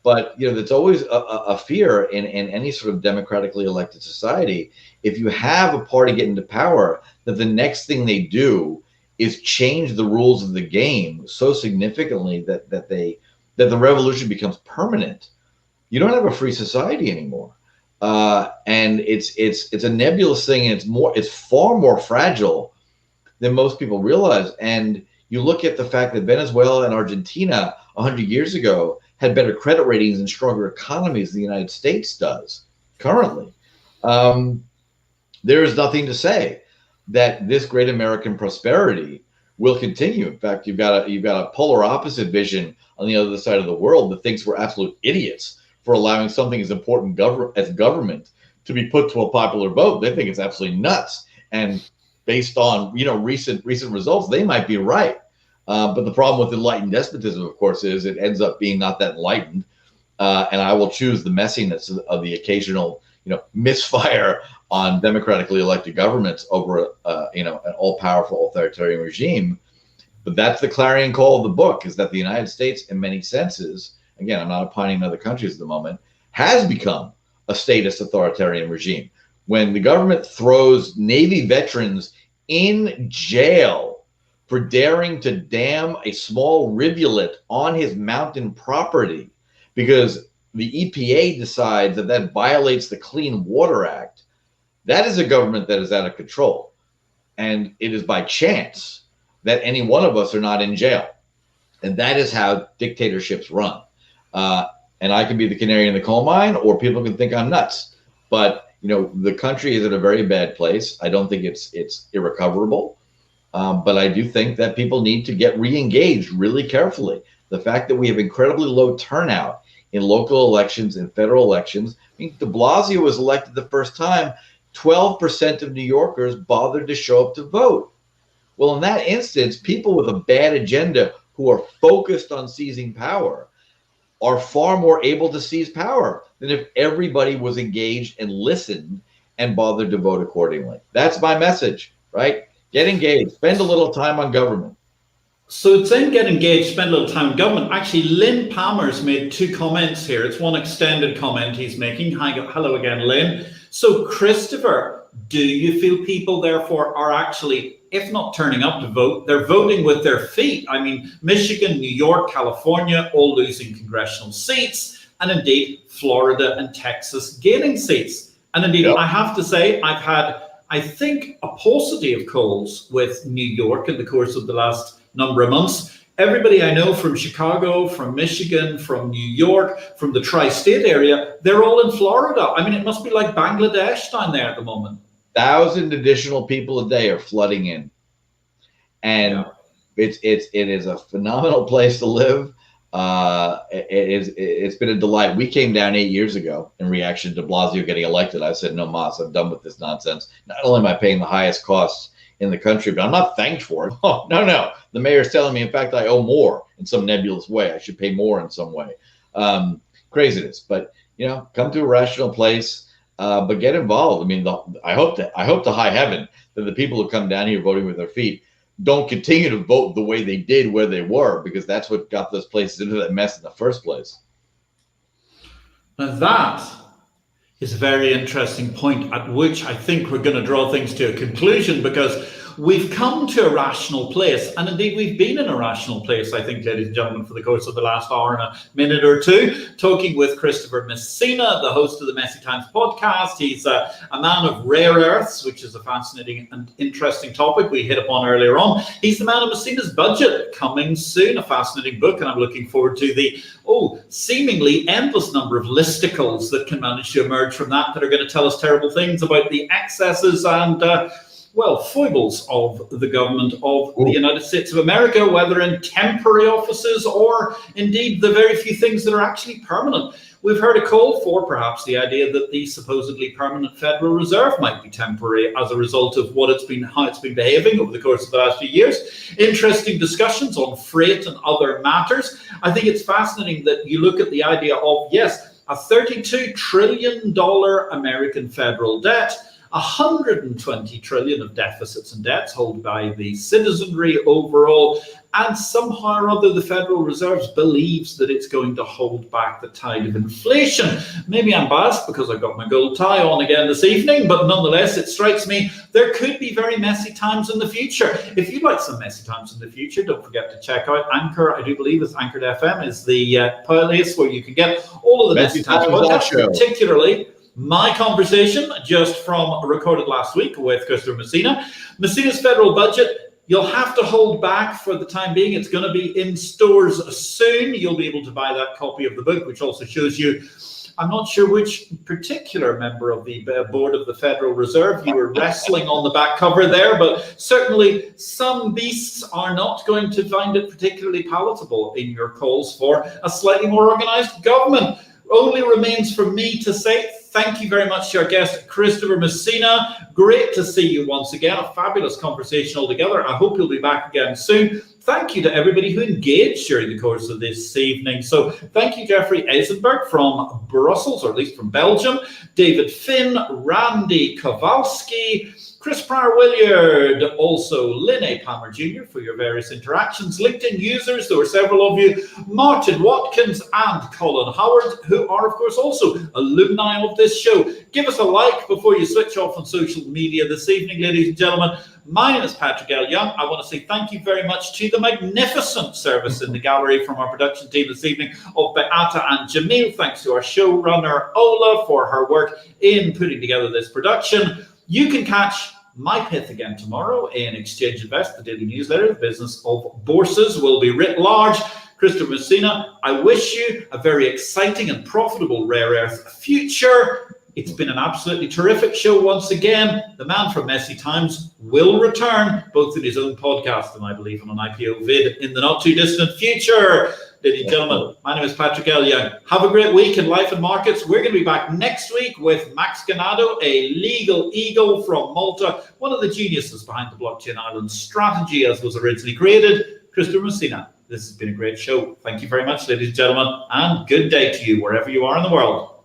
But there's always a fear in any sort of democratically elected society. If you have a party get into power, that the next thing they do is change the rules of the game so significantly that the revolution becomes permanent, you don't have a free society anymore. And it's a nebulous thing, and it's far more fragile than most people realize. And you look at the fact that Venezuela and Argentina 100 years ago had better credit ratings and stronger economies than the United States does currently. There is nothing to say that this great American prosperity will continue. In fact, you've got a polar opposite vision on the other side of the world that thinks we're absolute idiots for allowing something as important as government to be put to a popular vote. They think it's absolutely nuts. And based on recent results, they might be right. But the problem with enlightened despotism, of course, is it ends up being not that enlightened. And I will choose the messiness of the occasional misfire on democratically elected governments over an all-powerful authoritarian regime. But that's the clarion call of the book, is that the United States, in many senses, again, I'm not opining on other countries at the moment, has become a statist authoritarian regime. When the government throws Navy veterans in jail for daring to dam a small rivulet on his mountain property because the EPA decides that violates the Clean Water Act, that is a government that is out of control. And it is by chance that any one of us are not in jail. And that is how dictatorships run. and I can be the canary in the coal mine, or people can think I'm nuts. But the country is in a very bad place. I don't think it's irrecoverable, but I do think that people need to get re-engaged really carefully. The fact that we have incredibly low turnout in local elections and federal elections. I mean, de Blasio was elected the first time. 12% of New Yorkers bothered to show up to vote. Well, in that instance, people with a bad agenda who are focused on seizing power are far more able to seize power than if everybody was engaged and listened and bothered to vote accordingly. That's my message, right? Get engaged, spend a little time on government. So it's in get engaged, spend a little time in government. Actually, Lynn Palmer's made 2 comments here. It's one extended comment he's making. Hi, hello again, Lynn. So Christopher, do you feel people therefore are actually, if not turning up to vote, they're voting with their feet? I mean, Michigan, New York, California, all losing congressional seats, and indeed Florida and Texas gaining seats. And indeed, yep. I have to say, I've had, I think, a paucity of calls with New York in the course of the last number of months. Everybody I know from Chicago, from Michigan, from New York, from the tri-state area, they're all in Florida. I mean, it must be like Bangladesh down there at the moment. 1,000 additional people a day are flooding in, and it is a phenomenal place to live. It's been a delight. We came down 8 years ago in reaction to Blasio getting elected. I said, no mas, I'm done with this nonsense. Not only am I paying the highest costs in the country, but I'm not thanked for it. Oh, no. The mayor's telling me, in fact, I owe more in some nebulous way. I should pay more in some way. Craziness, but come to a rational place, but get involved. I mean, I hope to high heaven that the people who come down here voting with their feet don't continue to vote the way they did where they were, because that's what got those places into that mess in the first place. Now that is a very interesting point at which I think we're going to draw things to a conclusion, because we've come to a rational place, and indeed we've been in a rational place, I think, ladies and gentlemen, for the course of the last hour and a minute or two, talking with Christopher Messina, the host of the Messy Times podcast. He's a man of rare earths, which is a fascinating and interesting topic we hit upon earlier on. He's the man of Messina's Budget, coming soon, a fascinating book, and I'm looking forward to the seemingly endless number of listicles that can manage to emerge from that are going to tell us terrible things about the excesses and foibles of the government of the United States of America, whether in temporary offices or indeed the very few things that are actually permanent. We've heard a call for perhaps the idea that the supposedly permanent Federal Reserve might be temporary as a result of how it's been behaving over the course of the last few years. Interesting discussions on freight and other matters. I think it's fascinating that you look at the idea of, yes, a $32 trillion American federal debt, 120 trillion of deficits and debts held by the citizenry overall, and somehow or other the Federal Reserve believes that it's going to hold back the tide of inflation. Maybe I'm biased because I've got my gold tie on again this evening, but nonetheless it strikes me there could be very messy times in the future. If you'd like some messy times in the future, don't forget to check out Anchor. I do believe it's Anchored FM is the place where you can get all of the messy times podcasts, particularly my conversation just from recorded last week with Christopher Messina. Messina's federal budget, you'll have to hold back for the time being. It's going to be in stores soon. You'll be able to buy that copy of the book, which also shows you, I'm not sure which particular member of the board of the Federal Reserve you were wrestling on the back cover there, but certainly some beasts are not going to find it particularly palatable in your calls for a slightly more organized government. Only remains for me to say thank you very much to our guest, Christopher Messina. Great to see you once again. A fabulous conversation altogether. I hope you'll be back again soon. Thank you to everybody who engaged during the course of this evening. So thank you, Jeffrey Eisenberg from Brussels, or at least from Belgium, David Finn, Randy Kowalski, Chris Pryor-Williard, also Lynn A. Palmer Jr. for your various interactions, LinkedIn users, there were several of you, Martin Watkins and Colin Howard, who are, of course, also alumni of this show. Give us a like before you switch off on social media this evening, ladies and gentlemen. My name is Patrick L. Young. I want to say thank you very much to the magnificent service in the gallery from our production team this evening of Beata and Jamil. Thanks to our showrunner, Ola, for her work in putting together this production. You can catch my pith again tomorrow in Exchange Invest, the daily newsletter. The business of bourses will be writ large. Christopher Messina, I wish you a very exciting and profitable rare earth future. It's been an absolutely terrific show once again. The man from Messy Times will return, both in his own podcast and I believe on an IPO-VID in the not too distant future. Ladies and gentlemen, my name is Patrick L. Young. Have a great week in life and markets. We're going to be back next week with Max Ganado, a legal eagle from Malta, one of the geniuses behind the blockchain island strategy as was originally created. Christopher Messina, this has been a great show. Thank you very much, ladies and gentlemen, and good day to you wherever you are in the world.